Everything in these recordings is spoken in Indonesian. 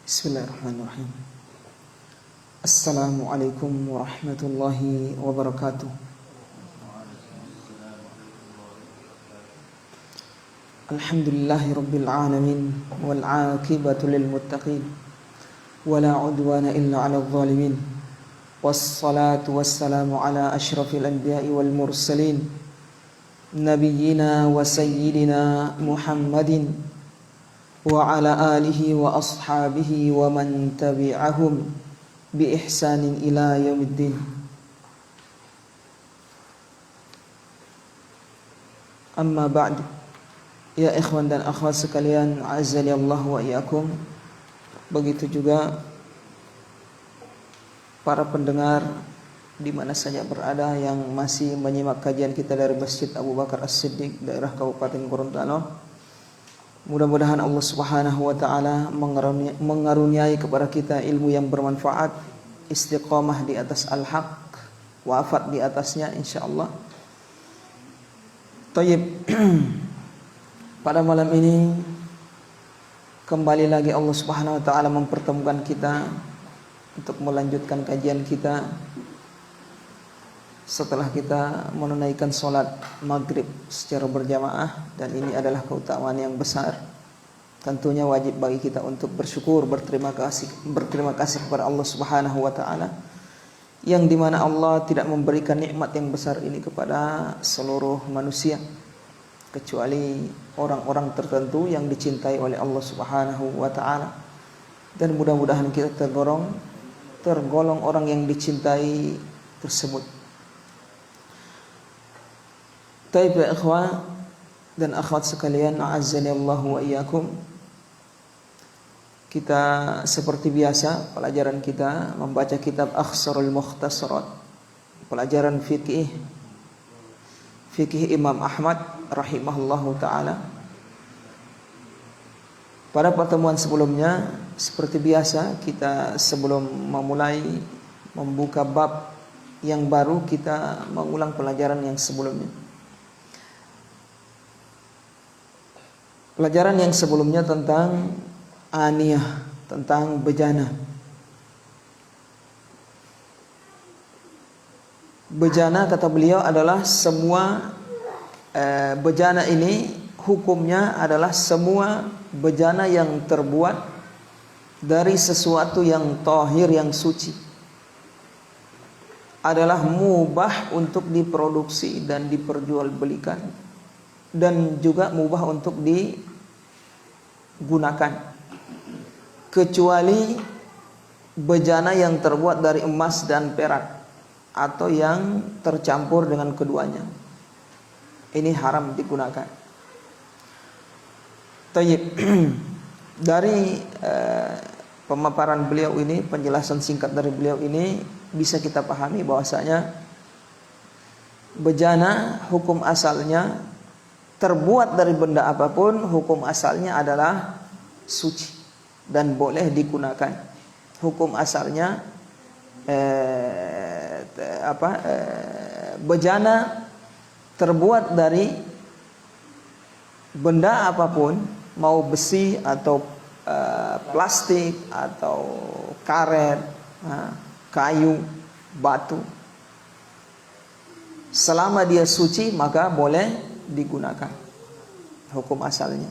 Bismillahirrahmanirrahim. Assalamualaikum warahmatullahi wabarakatuh. Alhamdulillahi rabbil alamin wal aqibatu lil muttaqin wala udwana illa 'alal zalimin. Wassalatu wassalamu ala asyrafil anbiya'i wal mursalin nabiyyina wa sayyidina Muhammadin wa ala alihi wa ashabihi wa man tabi'ahum bi ihsanin ila yaumiddin. Amma ba'd. Ya ikhwan dan akhwat sekalian, azza Allah wa iyyakum. Begitu juga para pendengar di mana saja berada yang masih menyimak kajian kita dari Masjid Abu Bakar As-Siddiq daerah Kabupaten Gorontalo. Mudah-mudahan Allah Subhanahu wa taala mengaruniai kepada kita ilmu yang bermanfaat, istiqamah di atas al-haq, wafat di atasnya insyaallah. Tayyib. Pada malam ini kembali lagi Allah Subhanahu wa taala mempertemukan kita untuk melanjutkan kajian kita setelah kita menunaikan sholat maghrib secara berjamaah, dan ini adalah keutamaan yang besar. Tentunya wajib bagi kita untuk bersyukur, berterima kasih kepada Allah Subhanahu wa taala, yang dimana Allah tidak memberikan nikmat yang besar ini kepada seluruh manusia, kecuali orang-orang tertentu yang dicintai oleh Allah Subhanahu wa taala. Dan mudah-mudahan kita tergolong orang yang dicintai tersebut. Taib ya ikhwan dan akhwat sekalian, a'azzani Allah wa iyyakum. Kita seperti biasa, pelajaran kita membaca kitab Akhsarul Mukhtasarat, pelajaran fikih Imam Ahmad rahimahullahu taala. Pada pertemuan sebelumnya, seperti biasa, kita sebelum memulai membuka bab yang baru, kita mengulang pelajaran yang sebelumnya. Pelajaran yang sebelumnya tentang aniyah, tentang bejana. Bejana, kata beliau, adalah semua bejana ini hukumnya adalah semua bejana yang terbuat dari sesuatu yang tahir, yang suci, adalah mubah untuk diproduksi dan diperjualbelikan, dan juga mubah untuk digunakan, kecuali bejana yang terbuat dari emas dan perak atau yang tercampur dengan keduanya. Ini haram digunakan. Tayyib. Dari pemaparan beliau ini, penjelasan singkat dari beliau ini, bisa kita pahami bahwasanya bejana hukum asalnya, terbuat dari benda apapun, hukum asalnya adalah suci dan boleh digunakan. Hukum asalnya bejana terbuat dari benda apapun, mau besi atau plastik atau karet, kayu, batu, selama dia suci maka boleh digunakan hukum asalnya.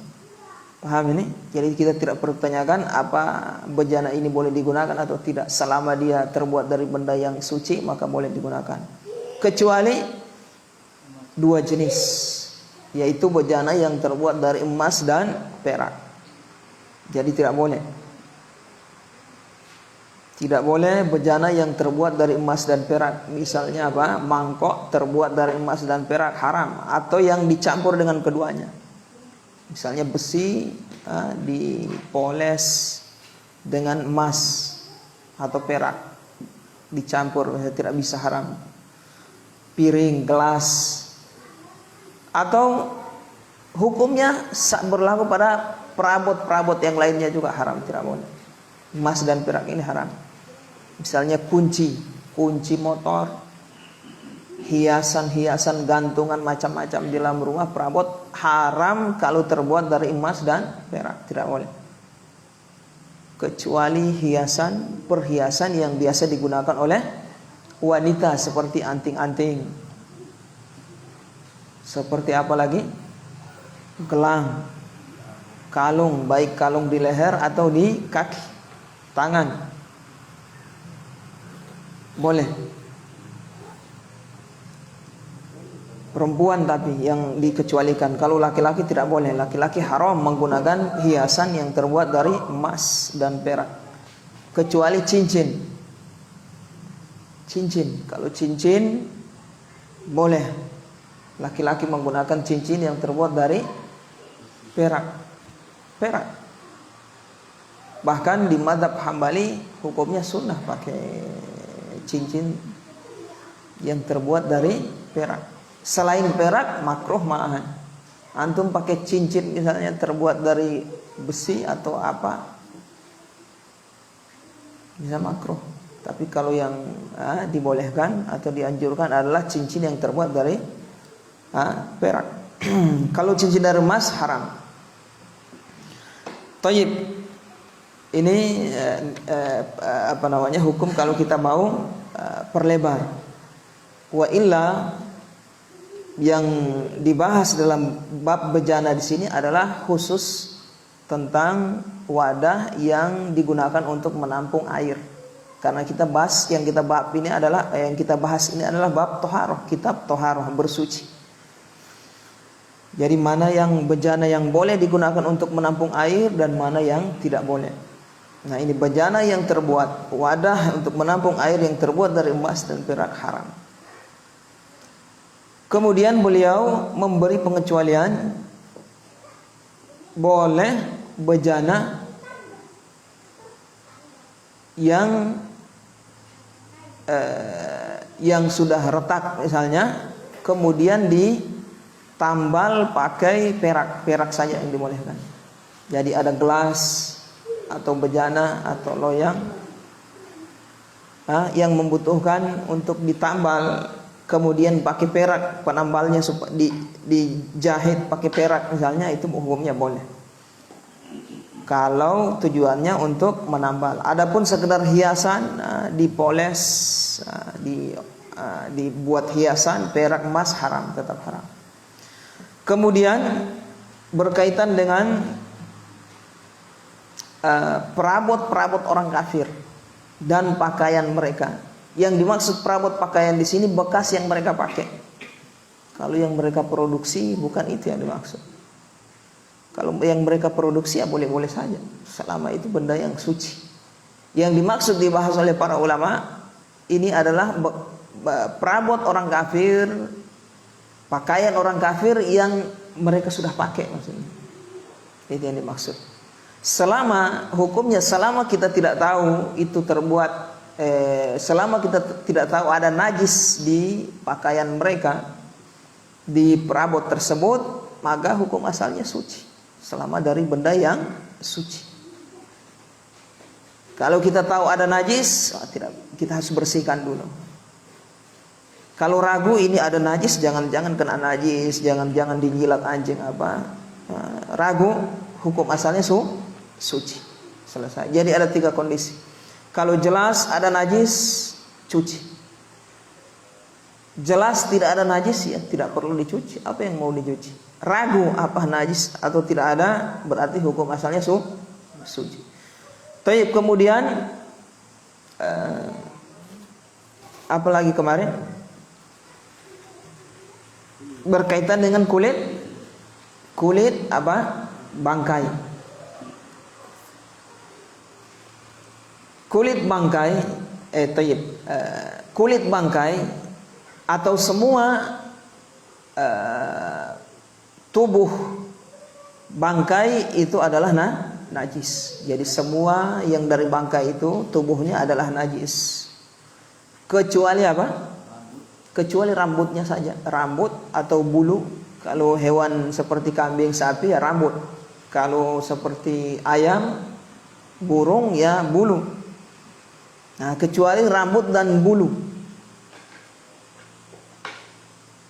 Paham ini? Jadi kita tidak perlu tanyakan apa bejana ini boleh digunakan atau tidak. Selama dia terbuat dari benda yang suci maka boleh digunakan. Kecuali dua jenis, yaitu bejana yang terbuat dari emas dan perak. Jadi tidak boleh. Tidak boleh bejana yang terbuat dari emas dan perak. Misalnya apa? Mangkok terbuat dari emas dan perak, haram. Atau yang dicampur dengan keduanya. Misalnya besi dipoles dengan emas atau perak, dicampur, tidak bisa, haram. Piring, gelas. Atau hukumnya berlaku pada perabot-perabot yang lainnya juga haram, tidak boleh. Emas dan perak ini haram. Misalnya kunci motor, hiasan-hiasan, gantungan macam-macam di dalam rumah, perabot, haram kalau terbuat dari emas dan perak, tidak boleh. kecuali perhiasan yang biasa digunakan oleh wanita seperti anting-anting. Seperti apa lagi? Gelang, kalung, baik kalung di leher atau di kaki, tangan. Boleh. Perempuan tapi yang dikecualikan. Kalau laki-laki tidak boleh. Laki-laki haram menggunakan hiasan yang terbuat dari emas dan perak, kecuali cincin. Kalau cincin boleh. Laki-laki menggunakan cincin yang terbuat dari perak. Bahkan di mazhab Hambali hukumnya sunnah pakai cincin yang terbuat dari perak. Selain perak makruh ma'ahan. Antum pakai cincin misalnya terbuat dari besi atau apa, bisa makruh. Tapi kalau yang dibolehkan atau dianjurkan adalah cincin yang terbuat dari perak. Kalau cincin dari emas haram. Thayyib. Ini hukum kalau kita mau perlebar. Wa illa, yang dibahas dalam bab bejana di sini adalah khusus tentang wadah yang digunakan untuk menampung air. Karena kita bahas yang kita bahas ini adalah bab toharoh, kitab toharoh, bersuci. Jadi mana yang bejana yang boleh digunakan untuk menampung air dan mana yang tidak boleh. Nah, ini bejana yang terbuat, wadah untuk menampung air yang terbuat dari emas dan perak haram. Kemudian beliau memberi pengecualian, boleh bejana yang sudah retak misalnya, kemudian ditambal pakai perak saja yang dibolehkan. Jadi ada gelas atau bejana atau loyang yang membutuhkan untuk ditambal, kemudian pakai perak, penambalnya dijahit pakai perak misalnya, itu hukumnya boleh kalau tujuannya untuk menambal. Adapun sekedar hiasan, dipoles, dibuat hiasan perak emas, haram, tetap haram. Kemudian berkaitan dengan perabot orang kafir dan pakaian mereka. Yang dimaksud perabot pakaian di sini bekas yang mereka pakai. Kalau yang mereka produksi bukan itu yang dimaksud. Kalau yang mereka produksi ya boleh-boleh saja, selama itu benda yang suci. Yang dimaksud dibahas oleh para ulama ini adalah perabot orang kafir, pakaian orang kafir yang mereka sudah pakai maksudnya. Itu yang dimaksud. Selama hukumnya, selama kita tidak tahu itu terbuat, selama kita tidak tahu ada najis di pakaian mereka, di perabot tersebut, maka hukum asalnya suci, selama dari benda yang suci. Kalau kita tahu ada najis, tidak, kita harus bersihkan dulu. Kalau ragu ini ada najis, jangan-jangan kena najis, jangan-jangan dijilat anjing apa, ragu, hukum asalnya suci, selesai. Jadi ada 3 kondisi. Kalau jelas ada najis, cuci. Jelas tidak ada najis, ya tidak perlu dicuci. Apa yang mau dicuci? Ragu apa najis atau tidak ada, berarti hukum asalnya suci. Tapi kemudian apa lagi kemarin? Berkaitan dengan kulit apa? Bangkai. Kulit bangkai, kulit bangkai atau semua tubuh bangkai itu adalah najis. Jadi semua yang dari bangkai itu tubuhnya adalah najis. Kecuali apa? Kecuali rambutnya saja, rambut atau bulu. Kalau hewan seperti kambing, sapi ya rambut. Kalau seperti ayam, burung ya bulu. Nah, kecuali rambut dan bulu.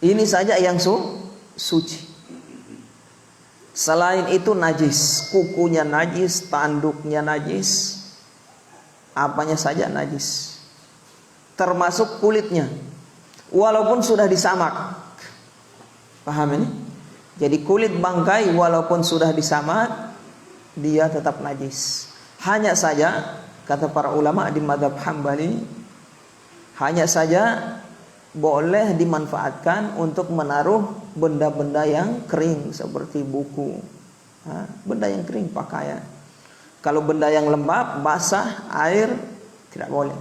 Ini saja yang suci. Selain itu najis, kukunya najis, tanduknya najis, apanya saja najis, termasuk kulitnya, walaupun sudah disamak. Paham ini? Jadi kulit bangkai walaupun sudah disamak, dia tetap najis. Hanya saja, kata para ulama di mazhab Hambali, hanya saja boleh dimanfaatkan untuk menaruh benda-benda yang kering seperti buku, benda yang kering, pakaian. Kalau benda yang lembab, basah, air, tidak boleh,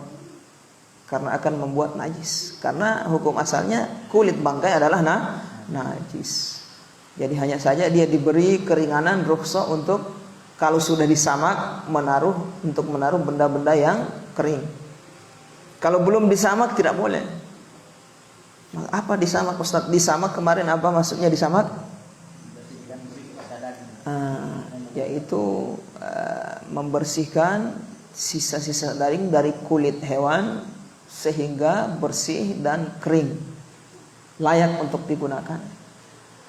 karena akan membuat najis. Karena hukum asalnya kulit bangkai adalah najis. Jadi hanya saja dia diberi keringanan rukhsah untuk kalau sudah disamak untuk menaruh benda-benda yang kering. Kalau belum disamak tidak boleh. Apa disamak, Ustaz? Disamak kemarin apa maksudnya disamak? Yaitu membersihkan sisa-sisa daging dari kulit hewan sehingga bersih dan kering, layak untuk digunakan.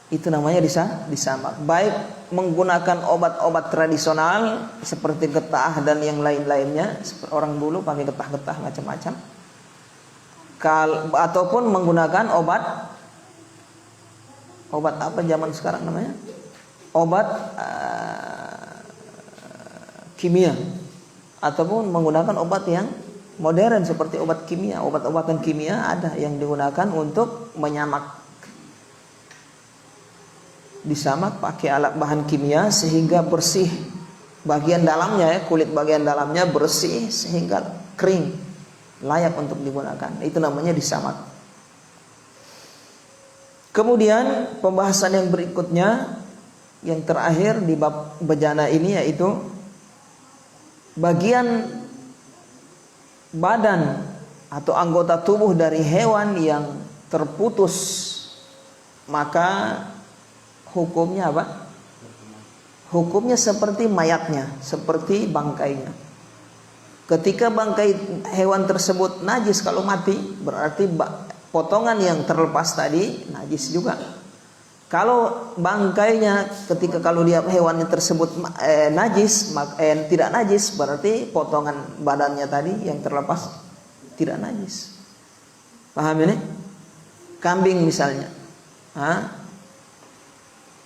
Itu namanya disamak. Baik menggunakan obat-obat tradisional seperti getah dan yang lain-lainnya, orang dulu pakai getah-getah macam-macam, ataupun menggunakan obat apa zaman sekarang namanya, obat kimia, ataupun menggunakan obat yang modern seperti obat kimia. Obat-obatan kimia ada yang digunakan untuk menyamak. Disamak pakai alat bahan kimia sehingga bersih bagian dalamnya, kulit bagian dalamnya bersih sehingga kering, layak untuk digunakan. Itu namanya disamak. Kemudian pembahasan yang berikutnya, yang terakhir di bab bejana ini, yaitu bagian badan atau anggota tubuh dari hewan yang terputus, maka hukumnya apa? Hukumnya seperti mayatnya, seperti bangkainya. Ketika bangkai hewan tersebut najis kalau mati, berarti potongan yang terlepas tadi najis juga. Kalau bangkainya kalau dia hewannya tersebut najis, tidak najis, berarti potongan badannya tadi yang terlepas tidak najis. Paham ini? Kambing misalnya,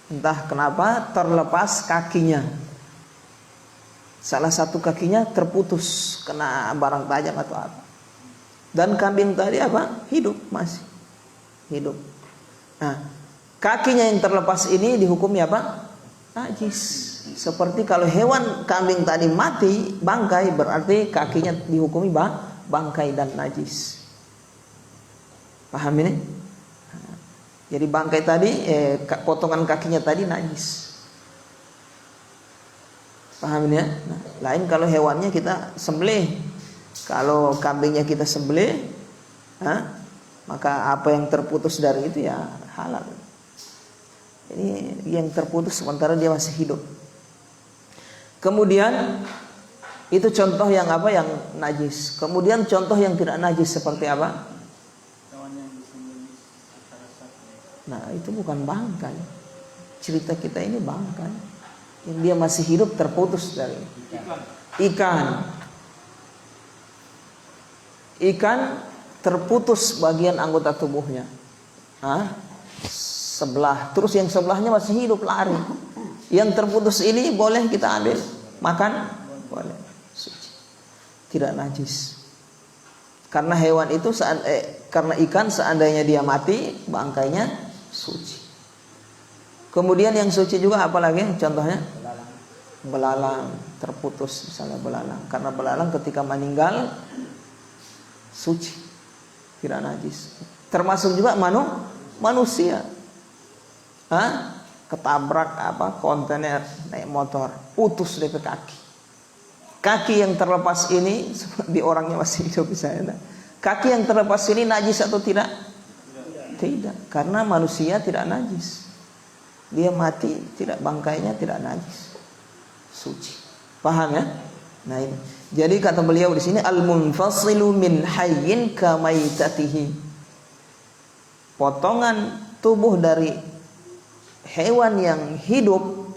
entah kenapa terlepas kakinya, salah satu kakinya terputus kena barang tajam atau apa, dan kambing tadi apa? Hidup, masih hidup. Nah, kakinya yang terlepas ini dihukumi apa? Najis. Seperti kalau hewan kambing tadi mati, bangkai, berarti kakinya dihukumi bangkai dan najis. Paham ini? Jadi bangkai tadi, potongan kakinya tadi najis. Paham ini ya? Nah, lain kalau hewannya kita sembelih. Kalau kambingnya kita sembelih, maka apa yang terputus dari itu ya halal. Ini yang terputus sementara dia masih hidup. Kemudian itu contoh yang apa? Yang najis. Kemudian contoh yang tidak najis seperti apa? Nah, itu bukan bangkai. Cerita kita ini bangkai yang dia masih hidup terputus dari ikan terputus bagian anggota tubuhnya, sebelah, terus yang sebelahnya masih hidup lari. Yang terputus ini boleh kita ambil makan, boleh, suci, tidak najis. Karena hewan itu karena ikan seandainya dia mati, bangkainya suci. Kemudian yang suci juga apalagi contohnya? Belalang terputus misalnya, belalang. Karena belalang ketika meninggal suci, tidak najis. Termasuk juga manusia. Ketabrak kontainer naik motor, putus dari kaki. Kaki yang terlepas ini di orangnya masih hidup misalnya. Kaki yang terlepas ini najis atau tidak? Tidak, karena manusia tidak najis. Dia mati, tidak, bangkainya tidak najis, suci. Paham ya? Nah ini. Jadi kata beliau di sini, al-munfasilu min hayyin kamaitatihi. Potongan tubuh dari hewan yang hidup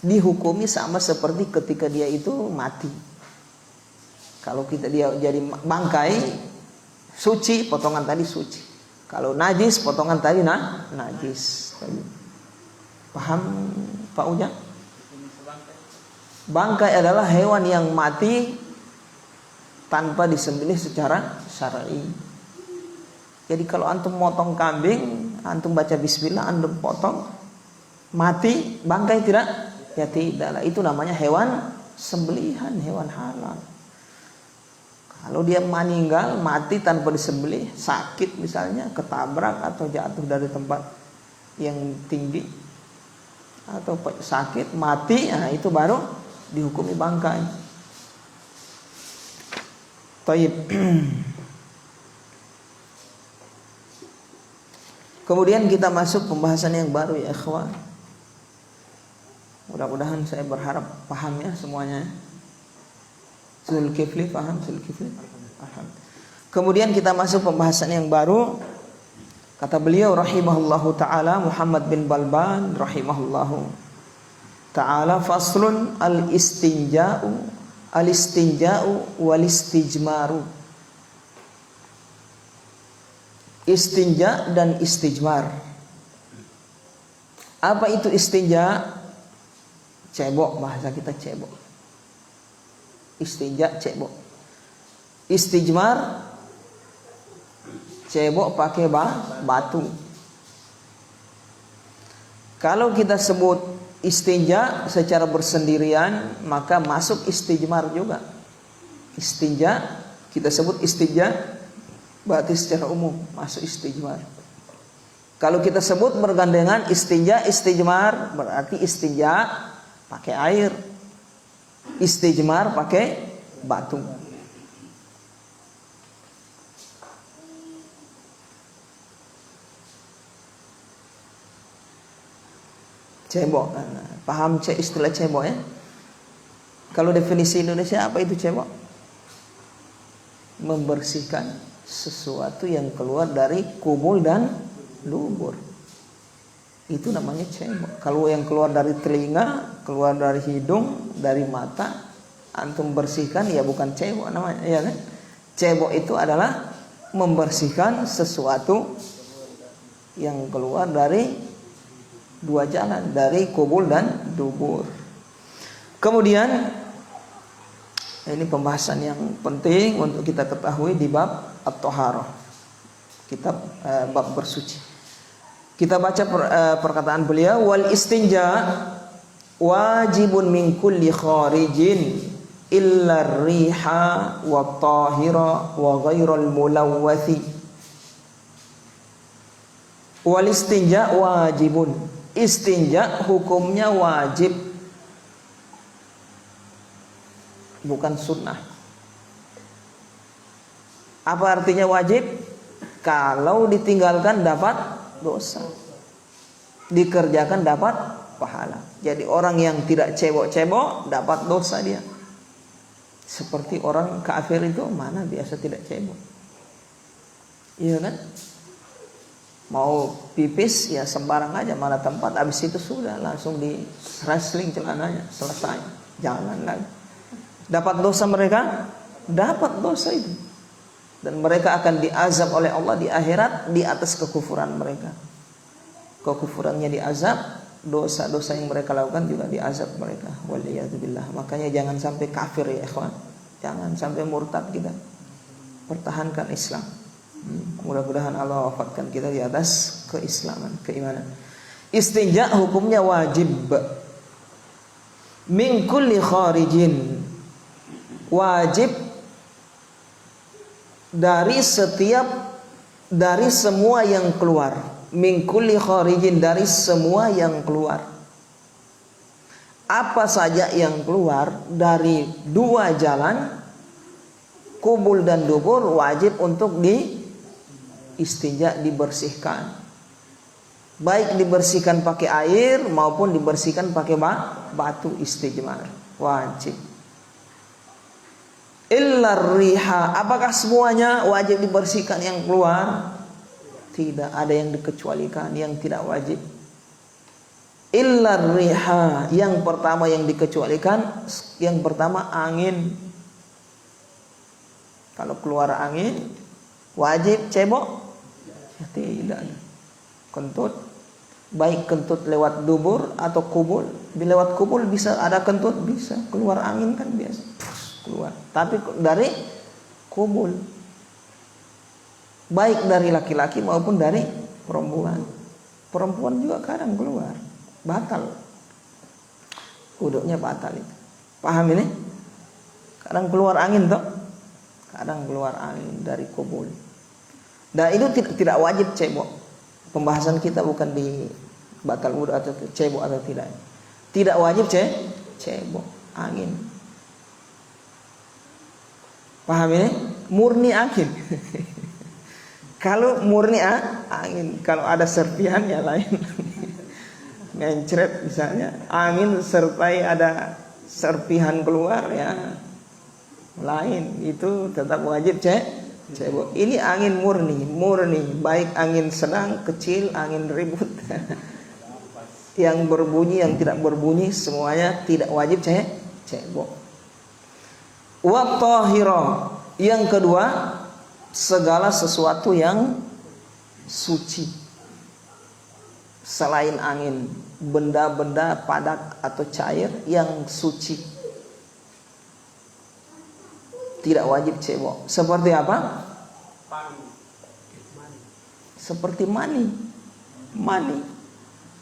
dihukumi sama seperti ketika dia itu mati. Kalau dia jadi bangkai suci, potongan tadi suci. Kalau najis, potongan tadi najis. Paham Pak Ujang? Bangkai adalah hewan yang mati tanpa disembelih secara syar'i. Jadi kalau antum motong kambing, antum baca bismillah, antum potong, mati bangkai tidak? Ya tidak. Itu namanya hewan sembelihan, hewan halal. Kalau dia meninggal, mati tanpa disembelih, sakit misalnya, ketabrak atau jatuh dari tempat yang tinggi, atau sakit, mati, nah itu baru dihukumi bangkai. Taib. Kemudian kita masuk pembahasan yang baru ya ikhwan. Mudah-mudahan saya berharap paham ya semuanya. Zulkifli paham? Zulkifli paham. Kemudian kita masuk pembahasan yang baru. Kata beliau rahimahullahu taala, Muhammad bin Balban rahimahullahu taala, faslun al-istinja'u wal istijmaru. Istinja dan istijmar. Apa itu istinja? Cebok, bahasa kita cebok. Istinja cebok. Istijmar cebok pakai batu. Kalau kita sebut istinja secara bersendirian, maka masuk istijmar juga. Istinja kita sebut istinja, berarti secara umum masuk istijmar. Kalau kita sebut bergandengan istinja istijmar, berarti istinja pakai air, istijmar pakai batu. Cebok, paham istilah cebok ya? Kalau definisi Indonesia apa itu cebok? Membersihkan sesuatu yang keluar dari kubul dan dubur. Itu namanya cebok. Kalau yang keluar dari telinga, keluar dari hidung, dari mata, antum bersihkan, ya bukan cebok namanya, ya kan? Cebok itu adalah membersihkan sesuatu yang keluar dari dua jalan, dari kubul dan dubur. Kemudian ini pembahasan yang penting untuk kita ketahui di bab at-thaharah, kitab bab bersuci. Kita baca perkataan beliau, wal istinja wajibun min kulli kharijin illa riha wa tahira wa ghairal mulawwathi. Wal istinja wajibun. Istinja hukumnya wajib, bukan sunnah. Apa artinya wajib? Kalau ditinggalkan dapat dosa, dikerjakan dapat pahala. Jadi orang yang tidak cebok-cebok dapat dosa dia. Seperti orang kafir itu mana biasa tidak cebok, iya kan? Mau pipis ya sembarang aja, mana tempat, habis itu sudah langsung di wrestling celananya, selesai, jalan lagi. Dapat dosa mereka? Dapat dosa itu. Dan mereka akan diazab oleh Allah di akhirat di atas kekufuran mereka. Kekufurannya diazab, dosa-dosa yang mereka lakukan juga diazab mereka. Waliyadzubillah. Makanya jangan sampai kafir ya ikhwan. Jangan sampai murtad kita. Pertahankan Islam. Mudah-mudahan Allah wafatkan kita di atas keislaman, keimanan. Istinja hukumnya wajib. Min kulli kharijin, wajib dari semua yang keluar. Min kulli kharijin, dari semua yang keluar. Apa saja yang keluar dari dua jalan, kubul dan dubur, wajib untuk istinja, dibersihkan. Baik dibersihkan pakai air maupun dibersihkan pakai batu, istijmar wajib. Illa riha, apakah semuanya wajib dibersihkan yang keluar? Tidak, ada yang dikecualikan, yang tidak wajib. Illa riha, yang pertama yang dikecualikan, yang pertama angin. Kalau keluar angin wajib cebok? Ya, tidak. Kentut, baik kentut lewat dubur atau kubul. Bila lewat kubul bisa ada kentut, bisa. Keluar angin kan biasa, keluar. Tapi dari kubul, baik dari laki-laki maupun dari perempuan. Perempuan juga kadang keluar, batal. Wuduknya batal itu. Paham ini? Kadang keluar angin toh, kadang keluar angin dari kubul. Dan itu tidak wajib cebok. Pembahasan kita bukan di batal wudhu atau cebok atau tidak. Tidak wajib cebok angin. Paham ini? Murni angin. Kalau murni angin, kalau ada serpihannya lain. Mencret misalnya, angin sertai ada serpihan keluar ya lain, itu tetap wajib cebok. Ini angin murni, baik angin sedang, kecil, angin ribut. Yang berbunyi, yang tidak berbunyi, semuanya tidak wajib cebok. Wa tahira, yang kedua, segala sesuatu yang suci selain angin, benda-benda padat atau cair yang suci tidak wajib cebok. Seperti apa? Seperti mani.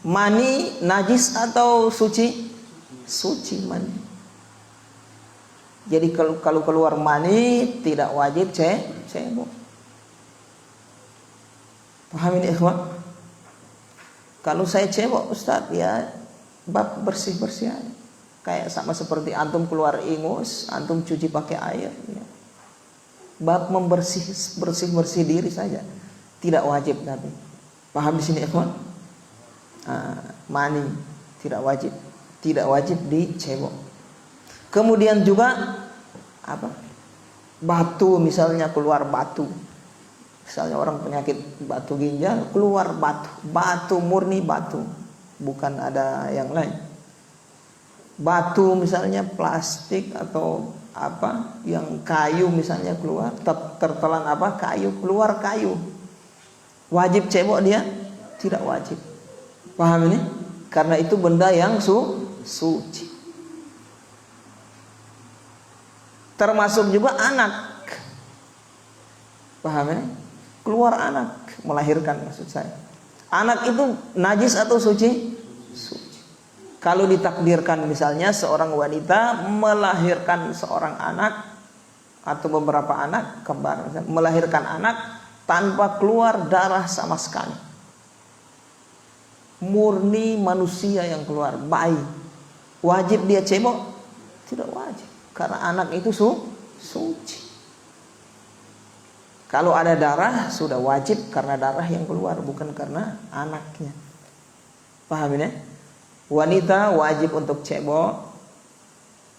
Mani najis atau suci? Suci mani. Jadi kalau keluar mani tidak wajib cebok. Paham ini ikhwan? Kalau saya cebok Ustaz, ya bab bersih-bersih aja. Kayak sama seperti antum keluar ingus, antum cuci pakai air ya. Bab bersih diri saja, tidak wajib tapi. Paham di sini ikhwan? Mani tidak wajib dicebok. Kemudian juga apa? Batu, misalnya keluar batu. Misalnya orang penyakit batu ginjal, keluar batu murni batu, bukan ada yang lain. Batu misalnya plastik atau apa yang kayu misalnya keluar, tertelan apa kayu, keluar kayu, wajib cebok dia? Tidak wajib. Paham ini? Karena itu benda yang suci. Termasuk juga anak. Paham ini? Keluar anak, melahirkan maksud saya. Anak itu najis atau suci? Suci. Kalau ditakdirkan misalnya seorang wanita melahirkan seorang anak atau beberapa anak kembar, melahirkan anak tanpa keluar darah sama sekali, murni manusia yang keluar, bayi, wajib dia cebok? Tidak wajib, karena anak itu suci. Kalau ada darah sudah wajib karena darah yang keluar, bukan karena anaknya. Paham ini? Wanita wajib untuk cebok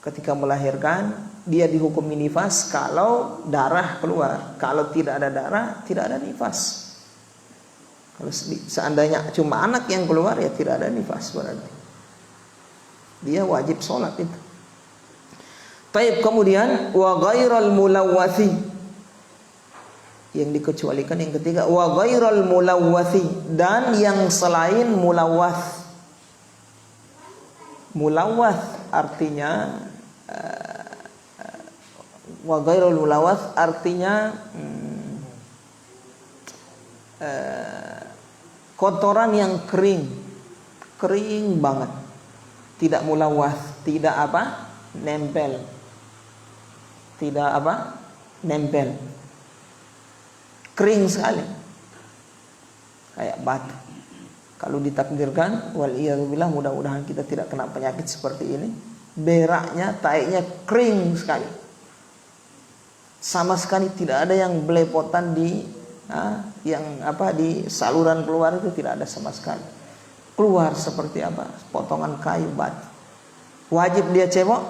ketika melahirkan. Dia dihukumi nifas kalau darah keluar. Kalau tidak ada darah, tidak ada nifas. Kalau seandainya cuma anak yang keluar, ya tidak ada nifas berarti. Dia wajib sholat itu. Taib, kemudian wa ghairal mulawwathi, yang dikecualikan yang ketiga, wa ghairal mulawwathi, dan yang selain mulawwath. Mulawwath artinya wa ghairul mulawwath artinya kotoran yang kering banget. Tidak mulawwath, tidak apa? Nempel. Tidak apa? Nempel. Kering sekali. Kayak batu. Kalau ditakdirkan, waliyadzubillah, mudah-mudahan kita tidak kena penyakit seperti ini. Beraknya, taiknya kering sekali. Sama sekali tidak ada yang belepotan di saluran keluar itu, tidak ada sama sekali. Keluar seperti apa? Potongan kayu, batu. Wajib dia cebok?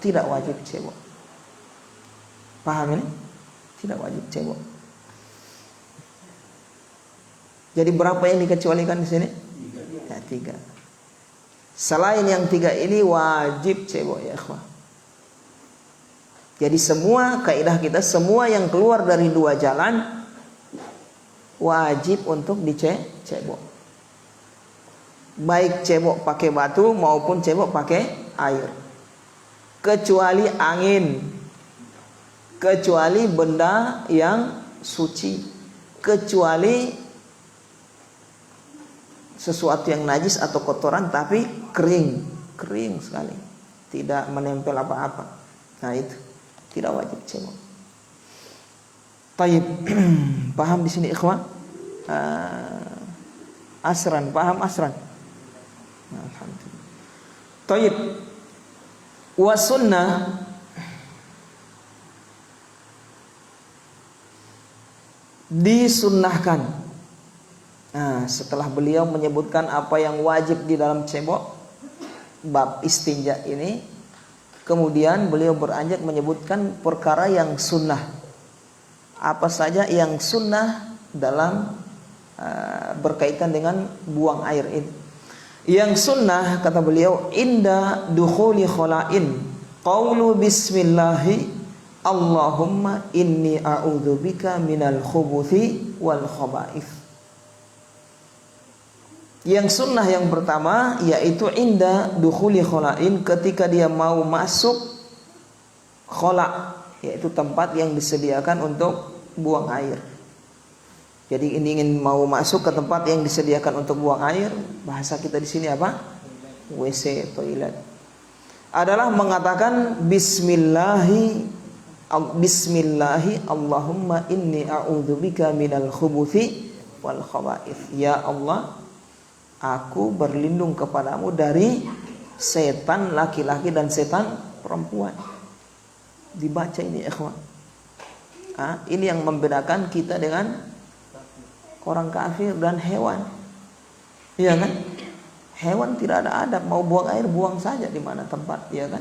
Tidak wajib cebok. Paham ini? Tidak wajib cebok. Jadi berapa yang dikecualikan di sini? Ya, 3. Selain yang 3 ini wajib cebok ya ikhwah. Jadi semua kaidah kita, semua yang keluar dari dua jalan wajib untuk dicebok. Baik cebok pakai batu maupun cebok pakai air. Kecuali angin, kecuali benda yang suci, kecuali sesuatu yang najis atau kotoran tapi kering sekali, tidak menempel apa-apa. Nah itu tidak wajib cebok. Taib. Paham di sini ikhwan? Asran, paham asran? Alhamdulillah. Taib. Wa sunnah disunnahkan. Nah, setelah beliau menyebutkan apa yang wajib di dalam cebok bab istinja ini, kemudian beliau beranjak menyebutkan perkara yang sunnah. Apa saja yang sunnah dalam berkaitan dengan buang air ini. Yang sunnah kata beliau, inda dukhuli khala'in qaulu bismillahi Allahumma inni a'udzubika minal khubuthi wal khaba'ith. Yang sunnah yang pertama yaitu inda dukhuli khala'in, ketika dia mau masuk khala', yaitu tempat yang disediakan untuk buang air. Jadi ini ingin mau masuk ke tempat yang disediakan untuk buang air, bahasa kita di sini apa? WC, toilet. Adalah mengatakan Bismillahi Allahumma inni a'udzubika minal khubuthi wal khaba'ith. Ya Allah, aku berlindung kepadamu dari setan laki-laki dan setan perempuan. Dibaca ini ikhwan. Ini yang membedakan kita dengan orang kafir dan hewan. Iya kan? Hewan tidak ada adab, mau buang air buang saja di mana tempat, iya kan?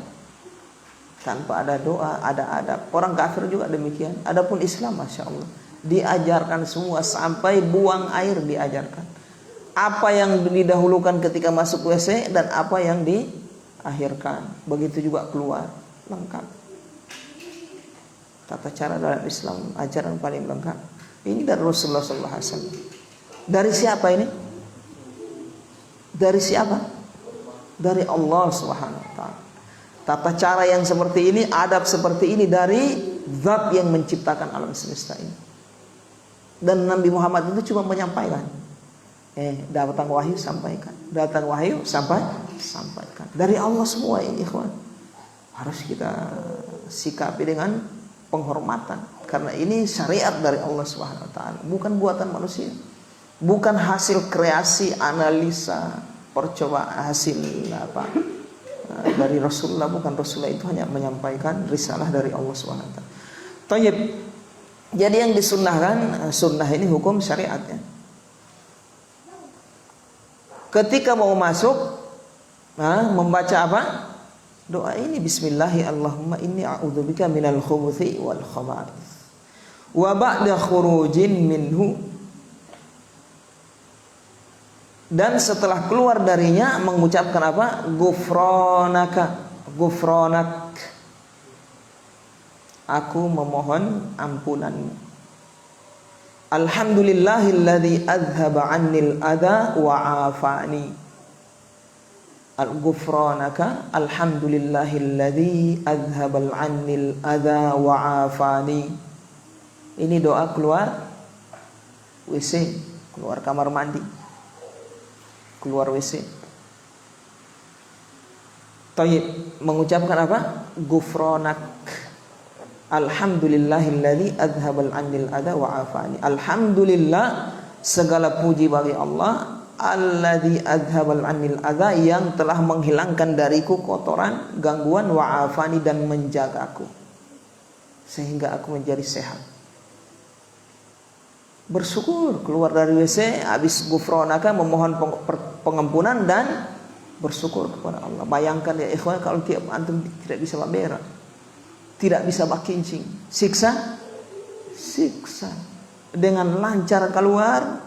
Tanpa ada doa, ada adab. Orang kafir juga demikian. Adapun Islam, masya Allah, diajarkan semua, sampai buang air diajarkan. Apa yang didahulukan ketika masuk WC dan apa yang diakhirkan. Begitu juga keluar, lengkap. Tata cara dalam Islam, ajaran paling lengkap. Ini dari Rasulullah SAW. Dari siapa ini? Dari siapa? Dari Allah SWT. Tata cara yang seperti ini, adab seperti ini dari Zat yang menciptakan alam semesta ini. Dan Nabi Muhammad itu cuma menyampaikan. Datang wahyu sampaikan. Datang wahyu sampaikan. Dari Allah semua ini, ikhwan. Harus kita sikapi dengan penghormatan. Karena ini syariat dari Allah Subhanahu wa taala, bukan buatan manusia. Bukan hasil kreasi, analisa, percobaan, hasil dari Rasulullah, bukan. Rasulullah itu hanya menyampaikan risalah dari Allah Subhanahu wa taala. Tayyib. Jadi yang disunnahkan, sunnah ini hukum syariatnya. Ketika mau masuk, membaca apa? Doa ini, Bismillahi Allahumma inni a'udzubika minal khubuthi wal khaba'ith. Wa ba'da khurujin minhu, dan setelah keluar darinya mengucapkan apa? Gufranak, aku memohon ampunanmu. Alhamdulillahilladzi adhaba 'annil adha wa 'afani. Al-ghufranaka alhamdulillahilladzi adhaba 'annil adha wa 'afani. Ini doa keluar WC, keluar kamar mandi, keluar WC. Tayyib, mengucapkan apa? Ghufranak alhamdulillahilladzi adhabal 'anil adha wa 'afani. Alhamdulillah, segala puji bagi Allah, alladzi adhabal 'anil adha, yang telah menghilangkan dariku kotoran, gangguan, wa 'afani, dan menjagaku sehingga aku menjadi sehat. Bersyukur keluar dari WC, habis gufronaka, memohon pengampunan dan bersyukur kepada Allah. Bayangkan ya ikhwan, kalau tiap antum tidak bisa berak, tidak bisa bakincing, siksa dengan lancar keluar,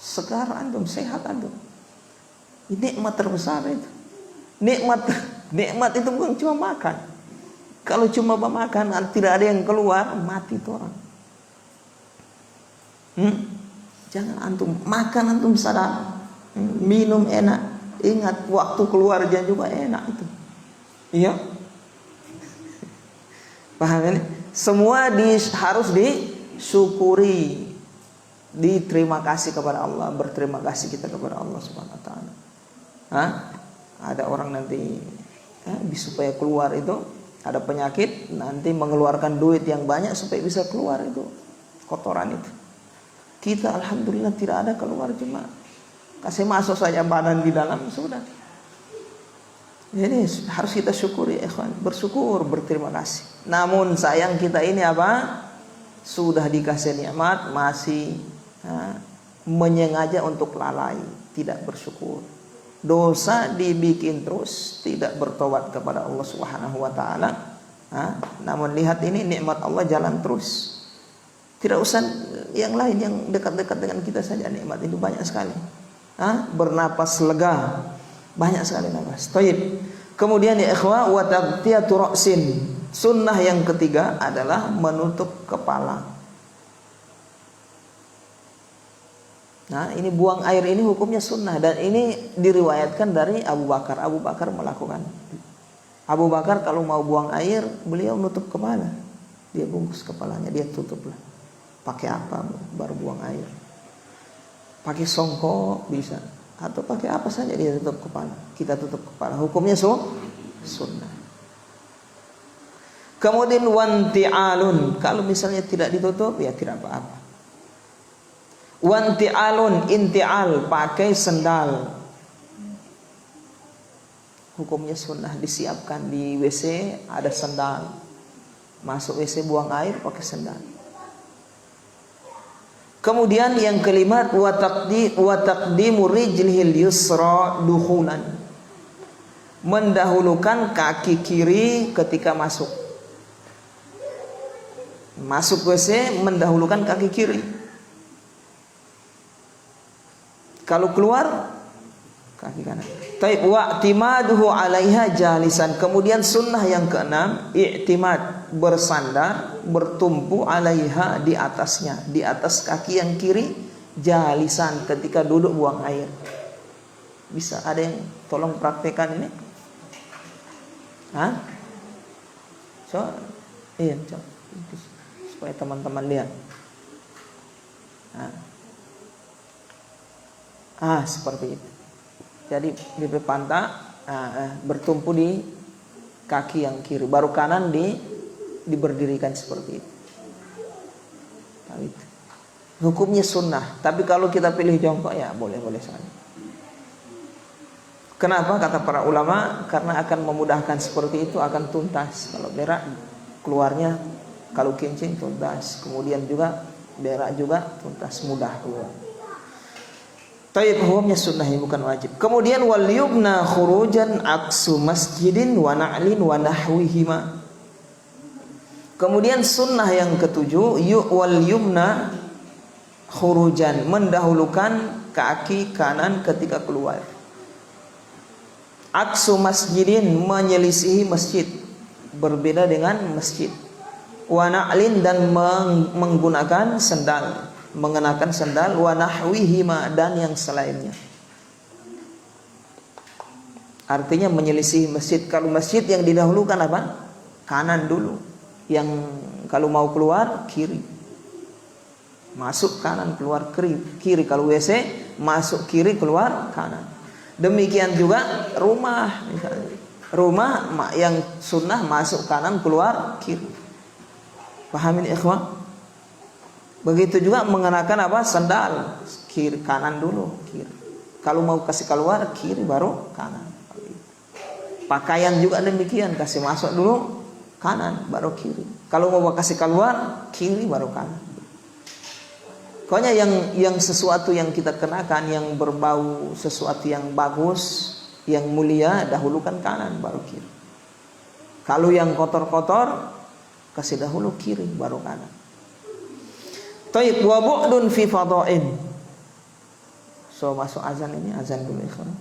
segar antum, sehat antum. Ini nikmat terbesar itu. Nikmat itu bukan cuma makan. Kalau cuma makan tidak ada yang keluar, mati tuh orang. Jangan antum makan, antum sadar, minum enak, ingat waktu keluarnya juga enak itu. Iya, paham ini? Semua harus disyukuri, diterima kasih kepada Allah, berterima kasih kita kepada Allah Subhanahu Wa Taala. Ada orang nanti supaya keluar itu ada penyakit, nanti mengeluarkan duit yang banyak supaya bisa keluar itu kotoran itu. Kita alhamdulillah tidak ada keluar, cuma kasih masuk saja badan di dalam sudah. Jadi harus kita syukuri, ikhwan, bersyukur, berterima kasih. Namun sayang kita ini apa? Sudah dikasih nikmat masih menyengaja untuk lalai, tidak bersyukur. Dosa dibikin terus, tidak bertobat kepada Allah Subhanahu Wa Taala. Namun lihat ini nikmat Allah jalan terus. Tidak usah yang lain, yang dekat-dekat dengan kita saja nikmat itu banyak sekali. Bernapas lega, banyak sekali nafas. Taib. Kemudian ya ikhwah, wa taghtiyatu ra'sin. Sunnah yang ketiga adalah menutup kepala. Nah, ini buang air ini hukumnya sunnah, dan ini diriwayatkan dari Abu Bakar. Abu Bakar melakukan. Abu Bakar kalau mau buang air, beliau nutup kepala. Dia bungkus kepalanya, dia tutuplah. Pakai apa baru buang air? Pakai songkok bisa, atau pakai apa saja dia tutup kepala. Kita tutup kepala. Hukumnya sunnah. Kemudian wanti'alun, kalau misalnya tidak ditutup ya tidak apa-apa. Wanti'alun, inti'al, pakai sendal. Hukumnya sunnah, disiapkan di WC ada sendal. Masuk WC buang air pakai sendal. Kemudian yang kelima, wa taqdimu rijlihil yusra dukhulan. Mendahulukan kaki kiri ketika masuk. Masuk WC mendahulukan kaki kiri. Kalau keluar kaki kanan. Taib wa i'timaduhu 'alaiha jalisan. Kemudian sunnah yang keenam, i'timad, bersandar, bertumpu 'alaiha, di atasnya, di atas kaki yang kiri, jalisan, ketika duduk buang air. Bisa ada yang tolong praktekkan ini? Iya, supaya teman-teman lihat. Seperti itu. Jadi BP pantat bertumpu di kaki yang kiri, baru kanan diberdirikan seperti itu. Hukumnya sunnah. Tapi kalau kita pilih jongkok ya boleh-boleh saja. Kenapa? Kata para ulama, karena akan memudahkan seperti itu, akan tuntas. Kalau berak keluarnya, kalau kencing tuntas. Kemudian juga berak juga tuntas, mudah keluar. Taib, hukumnya sunnah, bukan wajib. Kemudian wal yubna khurujan aksu masjidin wa na'lin wa nahwihima. Kemudian sunnah yang ketujuh, wal yumna khurujan, mendahulukan kaki kanan ketika keluar. Aksu masjidin, menyelisihi masjid, berbeda dengan masjid. Wa na'lin, dan menggunakan sendal, mengenakan sendal. Wa nahwihima, dan yang selainnya. Artinya menyelisihi masjid. Kalau masjid yang didahulukan apa? Kanan dulu. Yang kalau mau keluar kiri. Masuk kanan, keluar kiri. Kalau WC masuk kiri, keluar kanan. Demikian juga rumah misalnya. Rumah yang sunnah masuk kanan, keluar kiri. Pahamin ikhwan? Begitu juga mengenakan apa? Sandal, kiri kanan dulu, kiri. Kalau mau kasih keluar kiri baru kanan. Pakaian juga demikian, kasih masuk dulu kanan baru kiri. Kalau mau kasih keluar kiri baru kanan. Pokoknya yang sesuatu yang kita kenakan yang berbau sesuatu yang bagus, yang mulia, dahulukan kanan baru kiri. Kalau yang kotor-kotor kasih dahulu kiri baru kanan. Taib wa bu'dun fi fadha'in. So masuk azan ini, azan dulu ikhwan.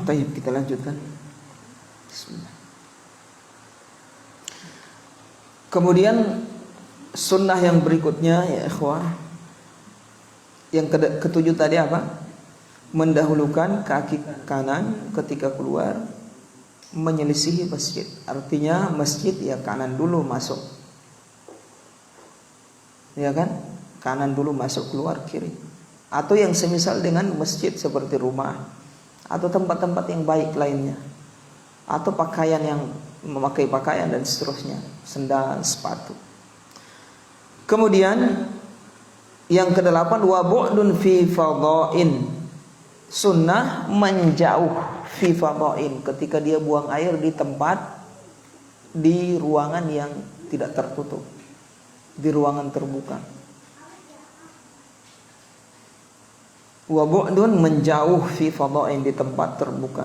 Baik, kita lanjutkan. Bismillah. Kemudian sunnah yang berikutnya ya ikhwah, yang ketujuh tadi apa? Mendahulukan kaki kanan ketika keluar menyelisihi masjid. Artinya masjid ya kanan dulu masuk, ya kan? Kanan dulu masuk, keluar kiri. Atau yang semisal dengan masjid seperti rumah atau tempat-tempat yang baik lainnya, atau pakaian yang memakai pakaian dan seterusnya, sendal, sepatu. Kemudian yang kedelapan, wa bu'dun fi fadha'in, sunnah menjauh fi fadha'in, ketika dia buang air di tempat, di ruangan yang tidak tertutup, di ruangan terbuka. Wa bu'dun, menjauh fi fadha'in, di tempat terbuka.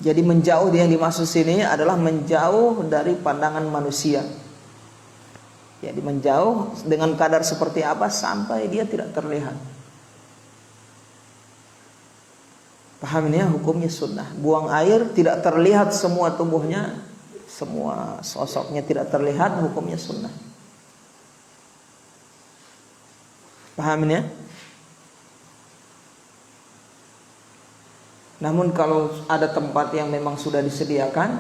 Jadi menjauh yang dimaksud sini adalah menjauh dari pandangan manusia. Jadi menjauh dengan kadar seperti apa sampai dia tidak terlihat. Paham ini ya, hukumnya sunnah. Buang air tidak terlihat semua tubuhnya semua sosoknya tidak terlihat, hukumnya sunnah. Paham ya? Namun kalau ada tempat yang memang sudah disediakan,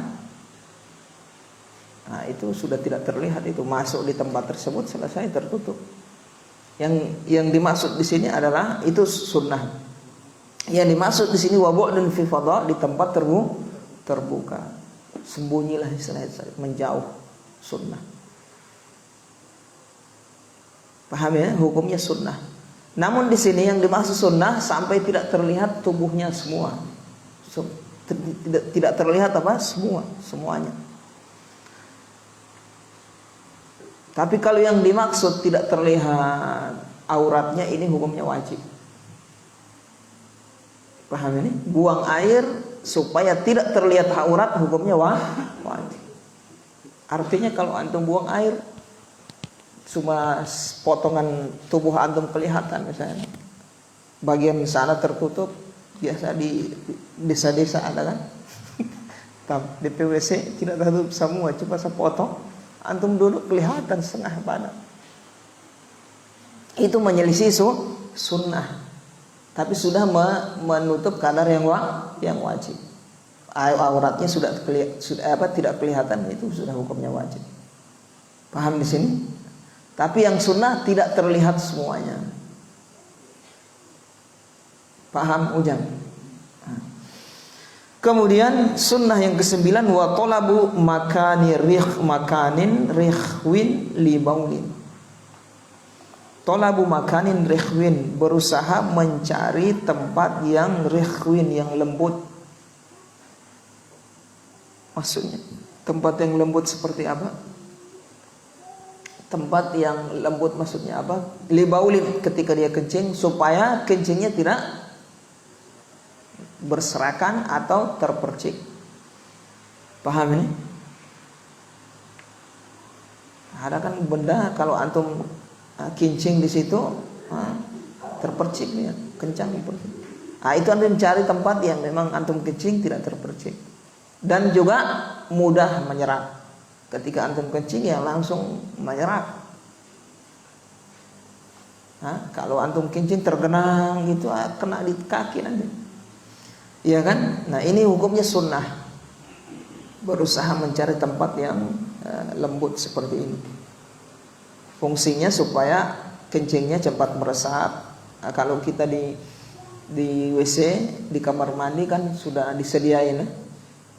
nah itu sudah tidak terlihat, itu masuk di tempat tersebut selesai, tertutup. Yang dimaksud di sini adalah itu sunnah. Yang dimaksud di sini wabu'dun fi fadha, di tempat terbuka. Sembunyilah istilahnya, menjauh, sunnah. Paham ya? Hukumnya sunnah. Namun di sini yang dimaksud sunnah sampai tidak terlihat tubuhnya semua. Tidak terlihat apa? Semuanya. Tapi kalau yang dimaksud tidak terlihat auratnya, ini hukumnya wajib. Paham ini? Buang air supaya tidak terlihat aurat, hukumnya wajib. Artinya kalau antum buang air cuma potongan tubuh antum kelihatan, misalnya bagian sana tertutup, biasa di desa-desa ada kan, di PWC tidak tertutup semua, cuma sepotong, antum duduk kelihatan setengah badan, itu menyelisih sunnah. Tapi sudah menutup kadar yang wajib. Auratnya sudah tidak kelihatan, itu sudah hukumnya wajib. Paham di sini? Tapi yang sunnah tidak terlihat semuanya. Paham Ujang? Kemudian sunnah yang ke-9, wa talabu makanin rikhwin li baulin. Talabu makanin rikhwin, berusaha mencari tempat yang rikhwin, yang lembut. Maksudnya tempat yang lembut seperti apa? Tempat yang lembut maksudnya apa? Li baulin, ketika dia kencing, supaya kencingnya tidak berserakan atau terpercik. Paham ini? Ada kan benda kalau antum kincing di situ terpercik ya, kencang seperti. Itu antum cari tempat yang memang antum kencing tidak terpercik dan juga mudah menyerap. Ketika antum kencing ya langsung menyerap. Kalau antum kencing tergenang gitu, kena di kaki nanti. Iya kan? Nah ini hukumnya sunnah. Berusaha mencari tempat yang lembut seperti ini. Fungsinya supaya kencingnya cepat meresap. Nah, kalau kita di WC, di kamar mandi kan sudah disediain,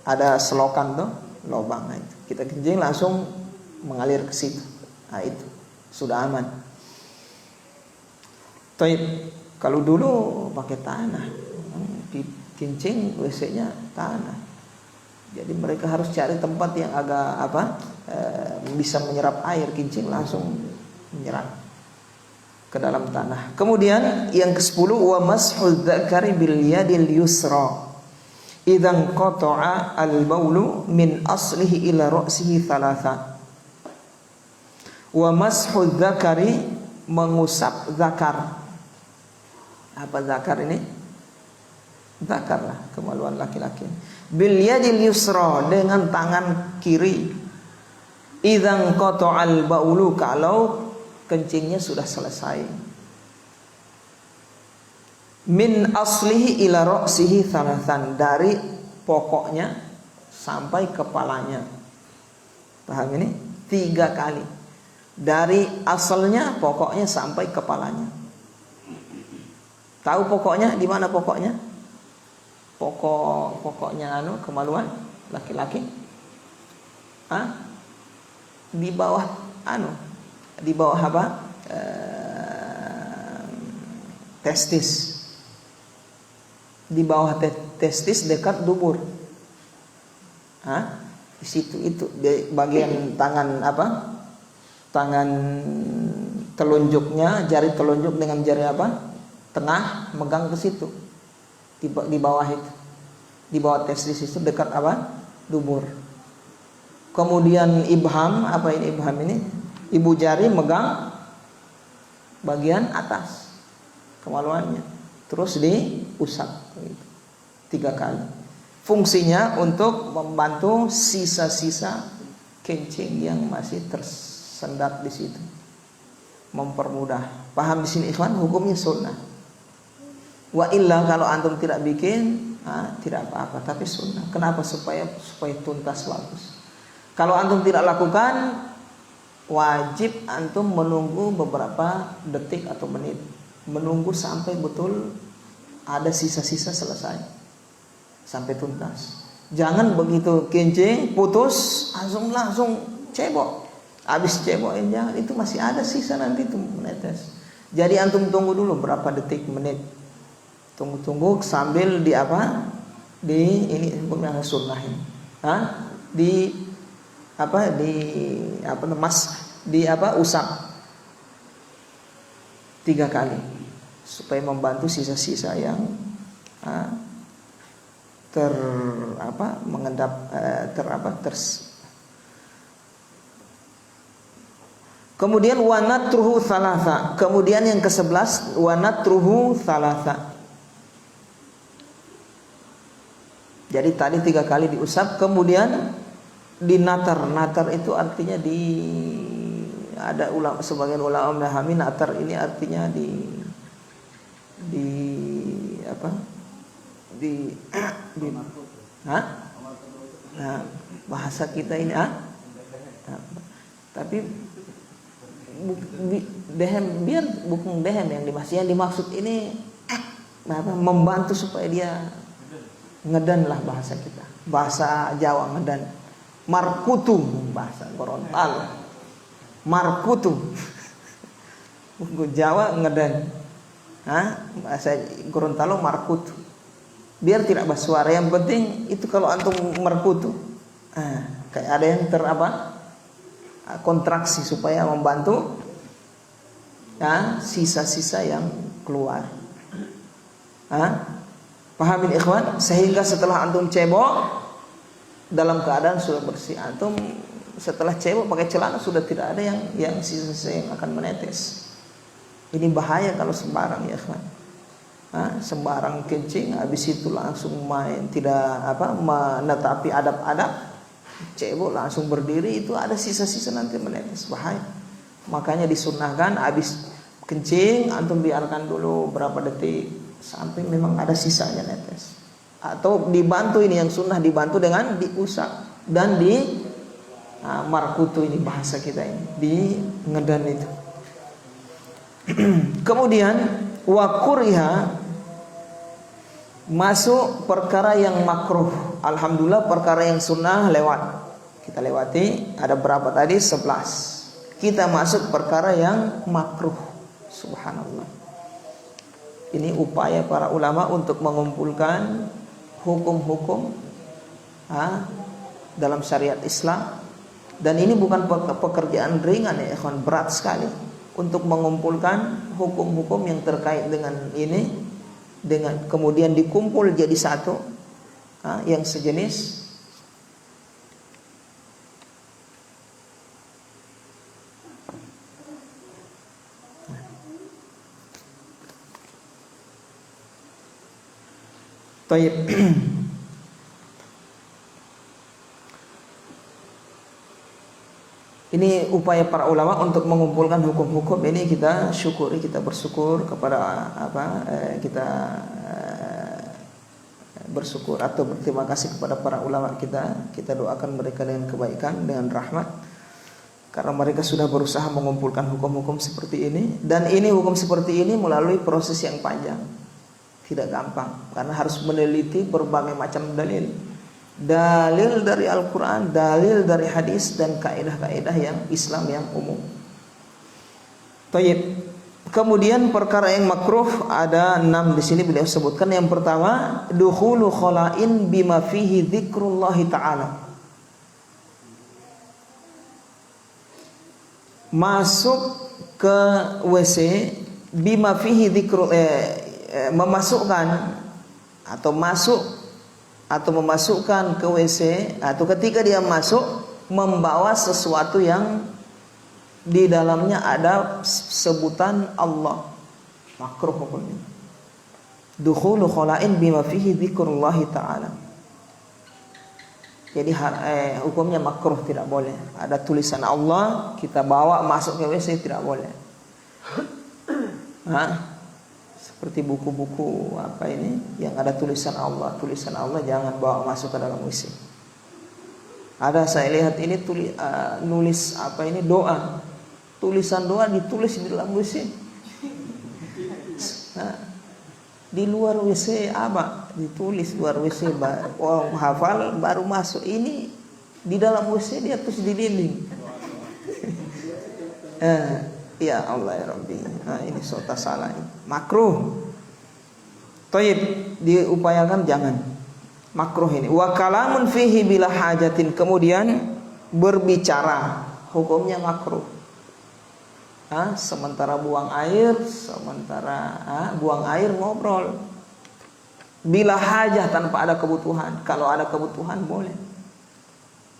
ada selokan tuh, lubang. Nah, itu kita kencing langsung mengalir ke situ. Nah itu sudah aman. Tapi kalau dulu pakai tanah, kencing WC-nya tanah. Jadi mereka harus cari tempat yang agak bisa menyerap air, kencing langsung menyerap ke dalam tanah. Kemudian yang ke-10, wa mashul dzakari bil yadil yusra idzan qata'a al baulu min aslihi ila ra'sihi thalatha. Wa mashul dzakari, mengusap zakar. Apa zakar ini? Zakar lah, kemaluan laki-laki. Bil yadil yusra, dengan tangan kiri. Idzan qata'al baulu, kalau kencingnya sudah selesai. Min aslihi ila ra'sihi thalathan, dari pokoknya sampai kepalanya. Paham ini? 3 kali. Dari asalnya, pokoknya sampai kepalanya. Tahu pokoknya di mana pokoknya? Pokoknya kemaluan laki-laki. Di bawah di bawah apa? Testis. Di bawah testis dekat dubur. Di situ, itu di bagian tangan apa? Tangan telunjuknya, jari telunjuk dengan jari apa? Tengah megang ke situ. Di bawah itu. Di bawah testis itu dekat apa? Dubur. Kemudian ibham, apa ini ibham ini? Ibu jari megang bagian atas kemaluannya, terus diusap gitu, 3 kali. Fungsinya untuk membantu sisa-sisa kencing yang masih tersendat di situ, mempermudah. Paham di sini ikhwan? Hukumnya sunnah. Wa illa kalau antum tidak bikin, tidak apa-apa, tapi sunnah. Kenapa? Supaya tuntas bagus. Kalau antum tidak lakukan, wajib antum menunggu beberapa detik atau menit, menunggu sampai betul ada sisa-sisa selesai, sampai tuntas. Jangan begitu kencing putus langsung cebok. Habis cebok jangan, itu masih ada sisa nanti itu menetes. Jadi antum tunggu dulu berapa detik menit. Tunggu sambil di apa? Di ini bukan sunnah ini. Usap 3 kali supaya membantu sisa-sisa yang Kemudian wanatruhu thalatha. Kemudian yang ke-11 wanatruhu thalatha. Jadi tadi 3 kali diusap, kemudian dinatar. Natar itu artinya ada sebagian ulama memahami natar ini artinya bahasa kita ini tapi biar bukan dehem yang dimaksud ini membantu supaya dia ngedan lah, bahasa kita, bahasa Jawa ngedan. Markutu bahasa Gorontalo, markutu Jawa ngedan, bahasa Gorontalo markutu. Biar tidak bersuara, yang penting itu kalau antum markutu, kayak ada yang kontraksi supaya membantu sisa-sisa yang keluar. Pahamin ikhwan? Sehingga setelah antum cebok dalam keadaan sudah bersih, antum setelah cebok pakai celana sudah tidak ada yang sisa-sisa yang akan menetes. Ini bahaya kalau sembarang ya ikhwan. Sembarang kencing habis itu langsung main, tidak menetapi adab-adab, cebok langsung berdiri, itu ada sisa-sisa nanti menetes, bahaya. Makanya disunnahkan habis kencing antum biarkan dulu berapa detik sampai memang ada sisanya netes. Atau dibantu, ini yang sunnah dibantu dengan diusap dan di markutu, ini bahasa kita ini, di ngedan itu. Kemudian wakuriha, masuk perkara yang makruh. Alhamdulillah perkara yang sunnah lewat, kita lewati. Ada berapa tadi? 11. Kita masuk perkara yang makruh. Subhanallah. Ini upaya para ulama untuk mengumpulkan hukum-hukum dalam syariat Islam. Dan ini bukan pekerjaan ringan ya ikhwan, berat sekali untuk mengumpulkan hukum-hukum yang terkait dengan ini, dengan kemudian dikumpul jadi satu yang sejenis. Taib. Ini upaya para ulama untuk mengumpulkan hukum-hukum ini, kita syukuri, kita bersyukur kepada kita bersyukur atau berterima kasih kepada para ulama kita doakan mereka dengan kebaikan, dengan rahmat, karena mereka sudah berusaha mengumpulkan hukum-hukum seperti ini. Dan ini hukum seperti ini melalui proses yang panjang, tidak gampang, karena harus meneliti berbagai macam dalil dari Al-Quran, dalil dari hadis, dan kaidah-kaidah yang Islam yang umum. Taib. Kemudian perkara yang makruh ada 6 di sini beliau sebutkan. Yang pertama, dukhulu khala'in bima fihi dzikrullah ta'ala. Masuk ke WC bima fihi memasukkan atau memasukkan ke WC, atau ketika dia masuk membawa sesuatu yang di dalamnya ada sebutan Allah, makruh hukumnya. Dukhulu khala'in bima fihi dzikrullah ta'ala. Jadi hukumnya makruh, tidak boleh. Ada tulisan Allah kita bawa masuk ke WC, tidak boleh. Seperti buku-buku apa ini yang ada tulisan Allah jangan bawa masuk ke dalam WC. Ada saya lihat ini nulis apa ini doa, tulisan doa ditulis di dalam WC. Di luar WC apa? Ditulis luar WC, orang hafal baru masuk. Ini di dalam WC dia terus di dinding. Ya Allah ya Rabbi. Ini sota salah ini. Makruh. Thayyib, diupayakan jangan. Makruh ini. Wa kalamun fihi bila hajatin, kemudian berbicara, hukumnya makruh. Sementara buang air, buang air ngobrol. Bila hajah, tanpa ada kebutuhan. Kalau ada kebutuhan boleh.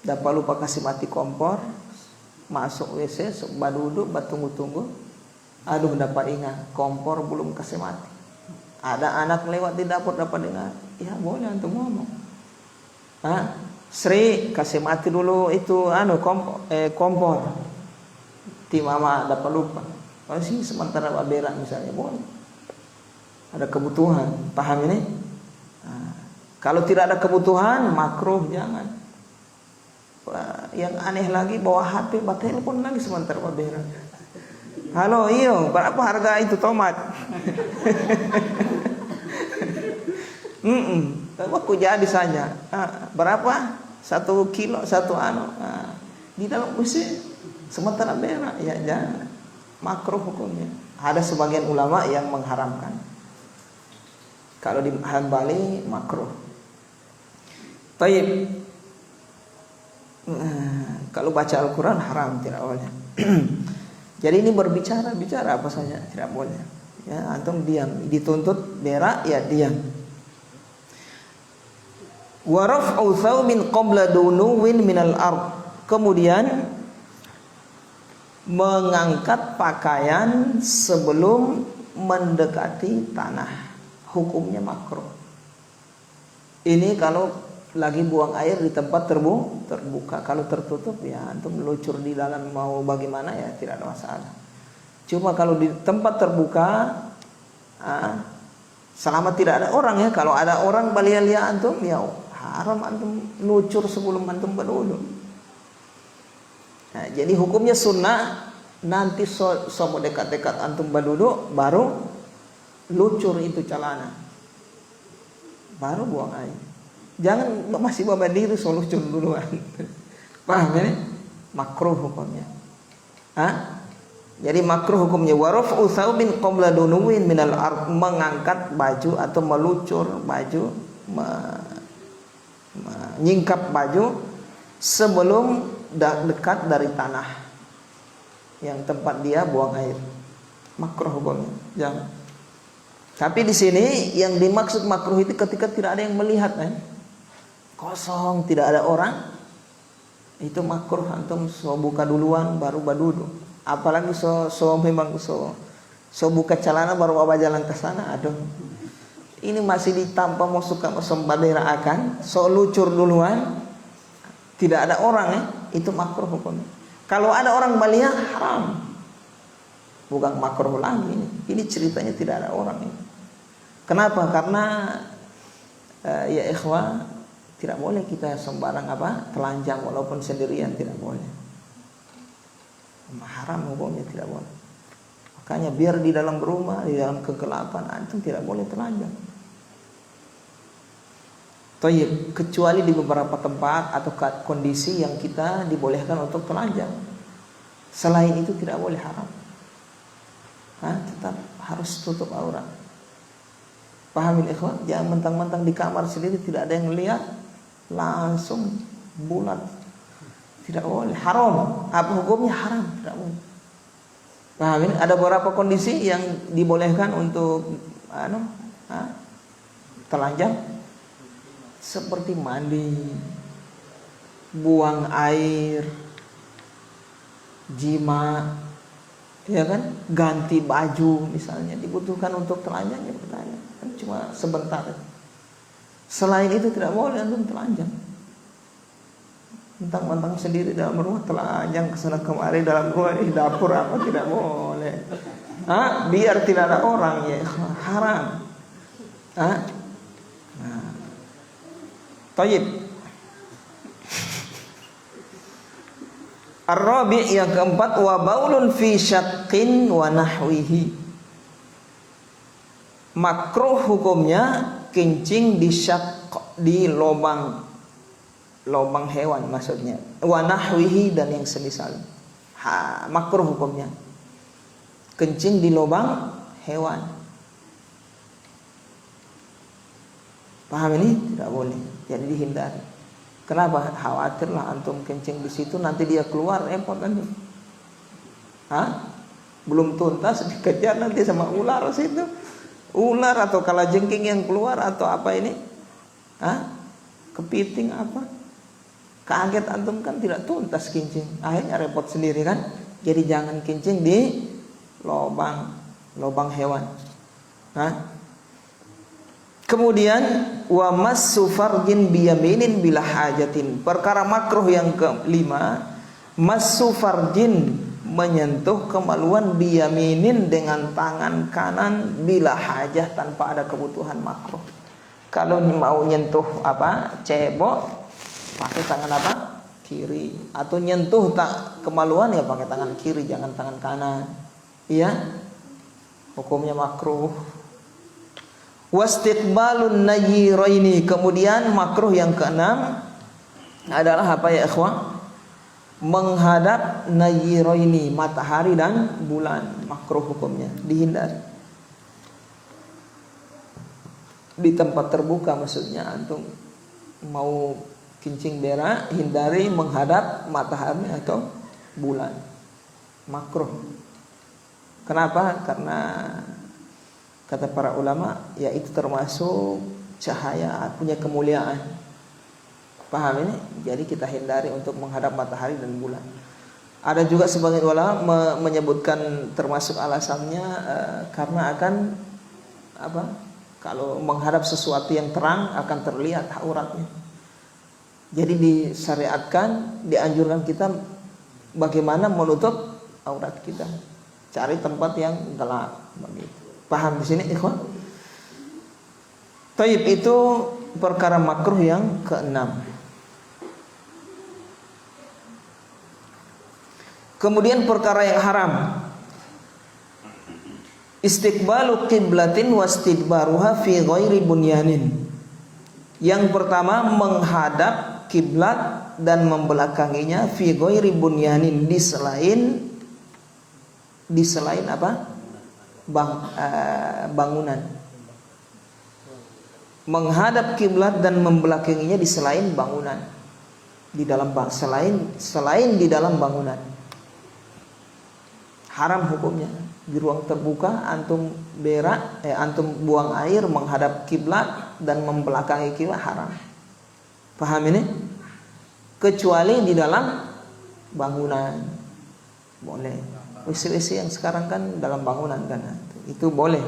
Dapat lupa kasih mati kompor, masuk WC, duduk, tunggu-tunggu. Aduh, dapat ingat kompor belum kasih mati. Ada anak lewat di dapur, dapat dengar. Ya boleh antum ngomong. Sri, kasih mati dulu itu kompor. Mama dapat lupa. Kalau sih sementara berak misalnya boleh. Ada kebutuhan, paham ini? Kalau tidak ada kebutuhan, makruh jangan. Yang aneh lagi bawa HP, telepon lagi sementara berak. Halo, iyo, berapa harga itu tomat? Aku jadi saja. Berapa? 1 kilo, 1 di dalam WC. Sementara berak, ya jangan. Makruh hukumnya. Ada sebagian ulama yang mengharamkan. Kalau di Hambali makruh. Taib. Kalau baca Al-Quran haram, tidak boleh. Jadi ini bicara apa saja tidak boleh. Ya, antum diam. Dituntut berak, ya diam. Wa raf'u thawbin qabla dunuwin minal ard. Kemudian mengangkat pakaian sebelum mendekati tanah, hukumnya makruh. Ini kalau lagi buang air di tempat terbuka. Kalau tertutup ya antum meluncur di dalam mau bagaimana ya tidak ada masalah. Cuma kalau di tempat terbuka, selama tidak ada orang ya. Kalau ada orang balia-lia antum, ya haram antum lucur sebelum antum berwudu. Jadi hukumnya sunnah. Nanti mau dekat-dekat antum berduduk, baru lucur itu celana, baru buang air. Jangan masih bawa diri lucur duluan. Paham ini? Makruh hukumnya. Jadi makruh hukumnya waraf'u thawbin qabla dunuwin minal ard, mengangkat baju atau melucur baju, menyingkap baju sebelum dekat dari tanah yang tempat dia buang air. Makruh hukumnya. Jangan. Tapi di sini yang dimaksud makruh itu ketika tidak ada yang melihat, kosong, tidak ada orang, itu makruh. Antum buka duluan baru badudu. Apalagi memang buka celana baru apa jalan ke sana. Aduh, ini masih ditampa mau suka baderakan, lucur duluan, tidak ada orang itu makruh hukumnya. Kalau ada orang balia haram, bukan makruh lagi ini. Ini ceritanya tidak ada orang ini. Kenapa? Karena ya ikhwah, tidak boleh kita sembarang telanjang walaupun sendirian, tidak boleh. Haram hukumnya, tidak boleh. Makanya biar di dalam rumah, di dalam kegelapan antum tidak boleh telanjang. Thayyib, kecuali di beberapa tempat atau kondisi yang kita dibolehkan untuk telanjang. Selain itu tidak boleh, haram. Tetap harus tutup aurat. Pahamin ikhwan? Jangan mentang-mentang di kamar sendiri tidak ada yang melihat, langsung bulat. Tidak boleh, haram. Apa hukumnya? Haram, tidak boleh. Pahamin? Ada beberapa kondisi yang dibolehkan untuk telanjang. Seperti mandi, buang air, jima, ya kan, ganti baju misalnya dibutuhkan untuk telanjang, ya bertanya kan cuma sebentar. Selain itu tidak boleh antum telanjang. Mentang-mentang sendiri dalam rumah telanjang kesana kemari dalam rumah, di dapur apa tidak boleh. Biar tidak ada orang ya, haram. Tayyib. Ar-rabi' yang keempat, wa baulun fi syaqqin wa nahwihi. Makruh hukumnya kencing di syaqq, di lubang hewan maksudnya. Wa nahwihi dan yang semisal. Makruh hukumnya kencing di lubang hewan. Paham ini? Tidak boleh. Jadi dihindari. Kenapa? Khawatirlah antum kencing di situ nanti dia keluar, repot nanti. Belum tuntas dikejar nanti sama ular situ. Ular atau kalajengking yang keluar atau apa ini? Kepiting apa? Kaget antum kan tidak tuntas kencing. Akhirnya repot sendiri kan? Jadi jangan kencing di lubang hewan. Kemudian wa massu farjin biyaminin bila hajatin. Perkara makruh yang kelima, massu farjin, menyentuh kemaluan biyaminin dengan tangan kanan bila hajah, tanpa ada kebutuhan, makruh. Kalau mau nyentuh cebok pakai tangan kiri, atau nyentuh kemaluan ya pakai tangan kiri, jangan tangan kanan. Iya, hukumnya makruh. Wastiqbalun najiraini. Kemudian makruh yang keenam adalah apa ya ikhwah? Menghadap najiraini, matahari dan bulan. Makruh hukumnya, dihindari. Di tempat terbuka maksudnya, antum mau kencing berak, hindari menghadap matahari atau bulan. Makruh. Kenapa? Karena kata para ulama, ya itu termasuk cahaya, punya kemuliaan. Paham ini? Jadi kita hindari untuk menghadap matahari dan bulan. Ada juga sebagian ulama menyebutkan termasuk alasannya karena akan kalau menghadap sesuatu yang terang akan terlihat auratnya. Jadi disyariatkan, dianjurkan kita bagaimana menutup aurat kita. Cari tempat yang gelap begitu. Paham di sini ikhwan? Taib, itu perkara makruh yang keenam. Kemudian perkara yang haram, istiqbalu qiblatin wastidbaruha fi ghairi bunyanin. Yang pertama, menghadap kiblat dan membelakanginya fi ghairi bunyanin, di selain apa? Bangunan. Menghadap kiblat dan membelakanginya di selain bangunan, di dalam selain di dalam bangunan. Haram hukumnya. Di ruang terbuka antum berak, antum buang air menghadap kiblat dan membelakangi kiblat, haram. Paham ini? Kecuali di dalam bangunan boleh. WC yang sekarang kan dalam bangunan kan, itu boleh.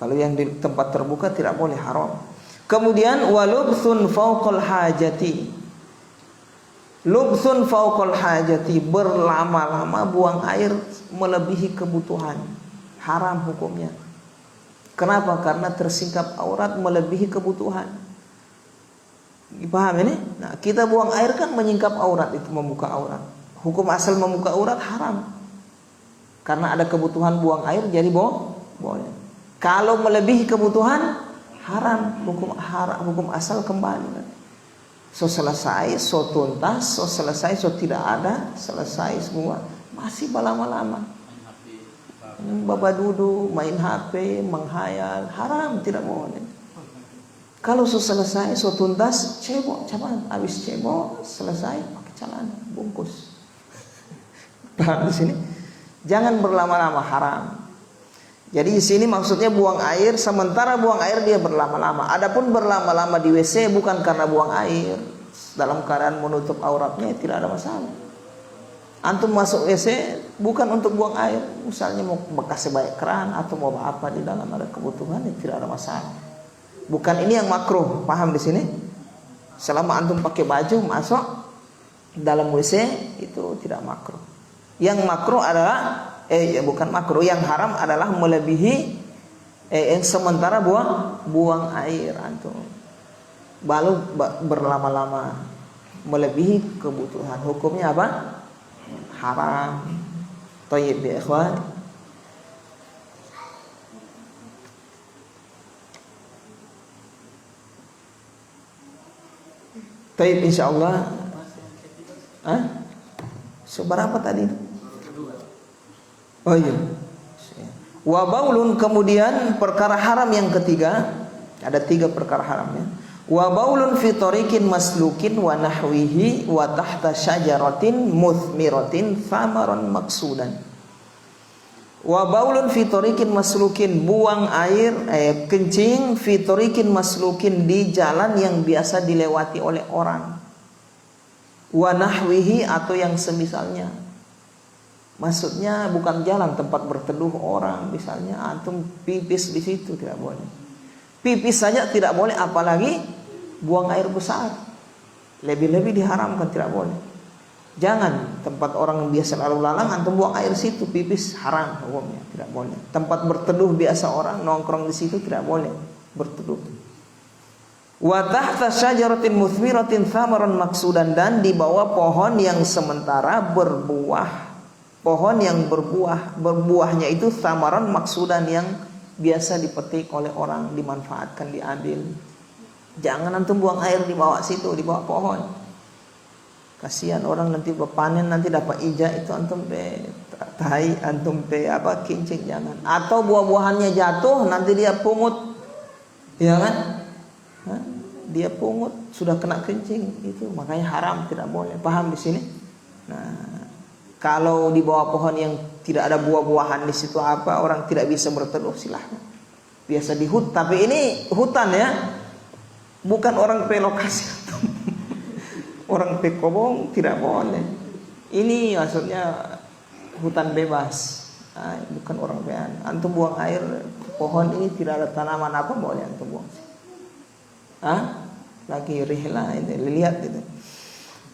Kalau yang di tempat terbuka tidak boleh, haram. Kemudian walubthun fauqal hajati. Lubthun fauqal hajati, berlama-lama buang air melebihi kebutuhan, haram hukumnya. Kenapa? Karena tersingkap aurat melebihi kebutuhan. Paham ini? Nah, kita buang air kan menyingkap aurat, itu membuka aurat. Hukum asal membuka aurat haram. Karena ada kebutuhan buang air, jadi boleh. Kalau melebihi kebutuhan, haram. Hukum asal kembali. So selesai, so tuntas, so selesai, so tidak ada, selesai semua. Masih berlama-lama. Babadudu, main HP, menghayal, haram, tidak boleh. Kalau so selesai, so tuntas, cebok, caban, habis cebok, selesai, pakai celana, bungkus. Paham di sini? Jangan berlama-lama, haram. Jadi di sini maksudnya buang air, sementara buang air dia berlama-lama. Adapun berlama-lama di WC bukan karena buang air, dalam keadaan menutup auratnya tidak ada masalah. Antum masuk WC bukan untuk buang air, misalnya mau bekas sebaik keran atau mau apa di dalam ada kebutuhan, ya tidak ada masalah. Bukan ini yang makruh, paham di sini? Selama antum pakai baju masuk dalam WC itu tidak makruh. Yang makruh adalah bukan makruh, yang haram adalah melebihi sementara buang air antum. Baru berlama-lama melebihi kebutuhan. Hukumnya apa? Haram. Thayyib ya ikhwan. Thayyib insyaallah. Seberapa tadi? Oh iya. Wa baulun, kemudian perkara haram yang ketiga, ada 3 perkara haramnya. Wa baulun fi tariqin maslukin wa nahwihi wa tahta syajaratin muthmiratin thamaran maksudan. Wa baulun fi tariqin maslukin, buang air kencing fi tariqin maslukin, di jalan yang biasa dilewati oleh orang. Wa nahwihi, atau yang semisalnya. Maksudnya bukan jalan tempat berteduh orang, misalnya antum pipis di situ tidak boleh. Pipis saja tidak boleh, apalagi buang air besar. Lebih-lebih diharamkan, tidak boleh. Jangan tempat orang yang biasa lalu lalang antum buang air situ, pipis haram hukumnya, tidak boleh. Tempat berteduh biasa orang nongkrong di situ tidak boleh berteduh. Wa tahta syajaratin muthmiratin thamaran maksudan, dan di bawah pohon yang sementara berbuah. Pohon yang berbuahnya itu thamaran maksudan, yang biasa dipetik oleh orang, dimanfaatkan, diambil. Jangan antum buang air di bawah situ, di bawah pohon. Kasihan orang nanti panen, nanti dapat ija, itu antum tai, antum kincing, jangan. Atau buah-buahannya jatuh, nanti dia pungut, ya kan? Dia pungut, sudah kena kencing, itu makanya haram, tidak boleh. Paham di sini? Nah, kalau di bawah pohon yang tidak ada buah-buahan di situ orang tidak bisa berteduh, silahkan. Biasa di hutan, tapi ini hutan ya, bukan orang relokasi. Orang pekobong tidak boleh. Ini maksudnya hutan bebas, bukan orang bean. Antum buang air pohon ini tidak ada tanaman apa, boleh antum buang. Lagi rihlah ini, lihat itu.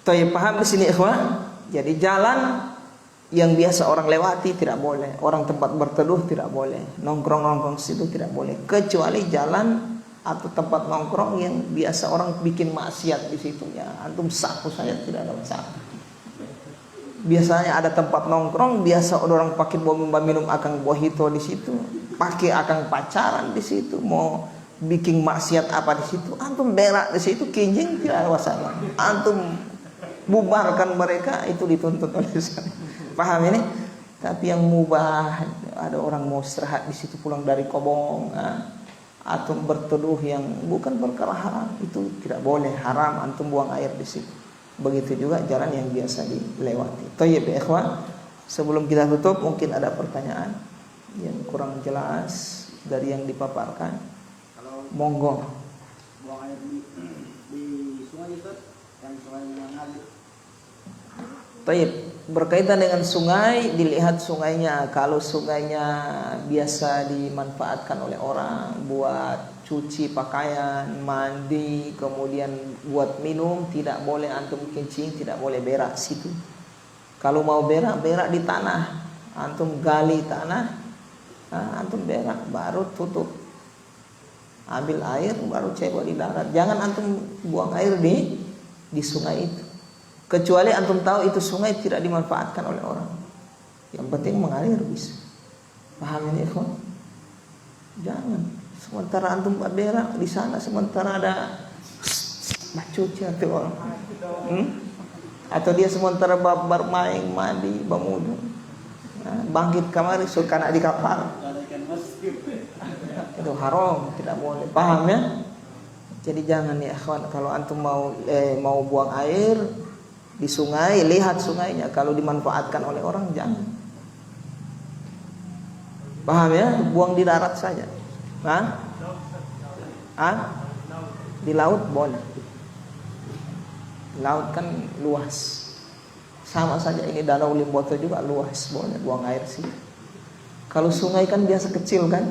Toh paham di sini ikhwan? Jadi jalan yang biasa orang lewati tidak boleh, orang tempat berteduh tidak boleh, nongkrong situ tidak boleh, kecuali jalan atau tempat nongkrong yang biasa orang bikin maksiat di situ, ya antum sapu saja, tidak ada masalah. Biasanya ada tempat nongkrong, biasa orang pakai minum akang mojito di situ, pakai akang pacaran di situ, mau bikin maksiat apa di situ, antum berak di situ, kinjing, tidak ada masalah. Antum bubarkan mereka, itu dituntut oleh saya. Paham ini? Tapi yang mubah, ada orang mau istirahat di situ pulang dari kobong, atau berteduh yang bukan perkara haram, itu tidak boleh, haram antum buang air di situ. Begitu juga jalan yang biasa dilewati. Thayyib ya ikhwan, sebelum kita tutup mungkin ada pertanyaan yang kurang jelas dari yang dipaparkan. Monggo. Buang air di sungai itu, yang sungai yang ngalir. Baik, berkaitan dengan sungai, dilihat sungainya. Kalau sungainya biasa dimanfaatkan oleh orang buat cuci pakaian, mandi, kemudian buat minum, tidak boleh antum kencing, tidak boleh berak situ. Kalau mau berak di tanah, antum gali tanah, antum berak, baru tutup, ambil air, baru cebok di darat. Jangan antum buang air di sungai itu, kecuali antum tahu itu sungai tidak dimanfaatkan oleh orang. Yang penting mengalir bisa. Paham ini ikhwan? Jangan. Sementara antum berak di sana, sementara ada cuci atau orang, atau dia sementara bermain, mandi, berwudu, bangkit kamari suka nak di kapal, itu haram, tidak boleh. Paham ya? Jadi jangan ya ikhwan, kalau antum mau buang air di sungai, lihat sungainya. Kalau dimanfaatkan oleh orang, jangan. Paham ya? Buang di darat saja. Di laut boleh. Laut kan luas. Sama saja, ini Danau Limboto juga luas, boleh buang air sih. Kalau sungai kan biasa kecil kan,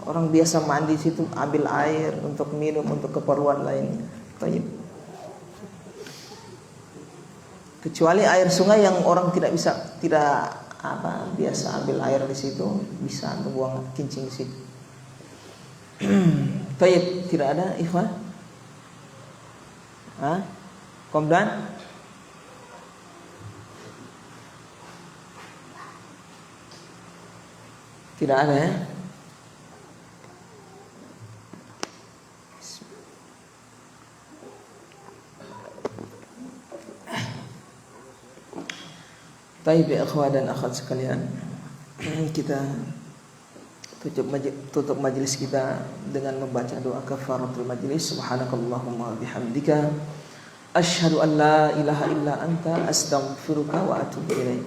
orang biasa mandi situ, ambil air untuk minum, untuk keperluan lainnya. Kecuali air sungai yang orang tidak biasa ambil air di situ, bisa untuk buang kencing di situ. Baik, tidak ada ikhwan? Komdan? Tidak ada ya? Baik ya akhwat dan akhwat sekalian, kita tutup majelis kita dengan membaca doa kafaratul majelis. Subhanakallahumma bihamdika asyhadu an la ilaha illa anta astaghfiruka wa atubu ilaik.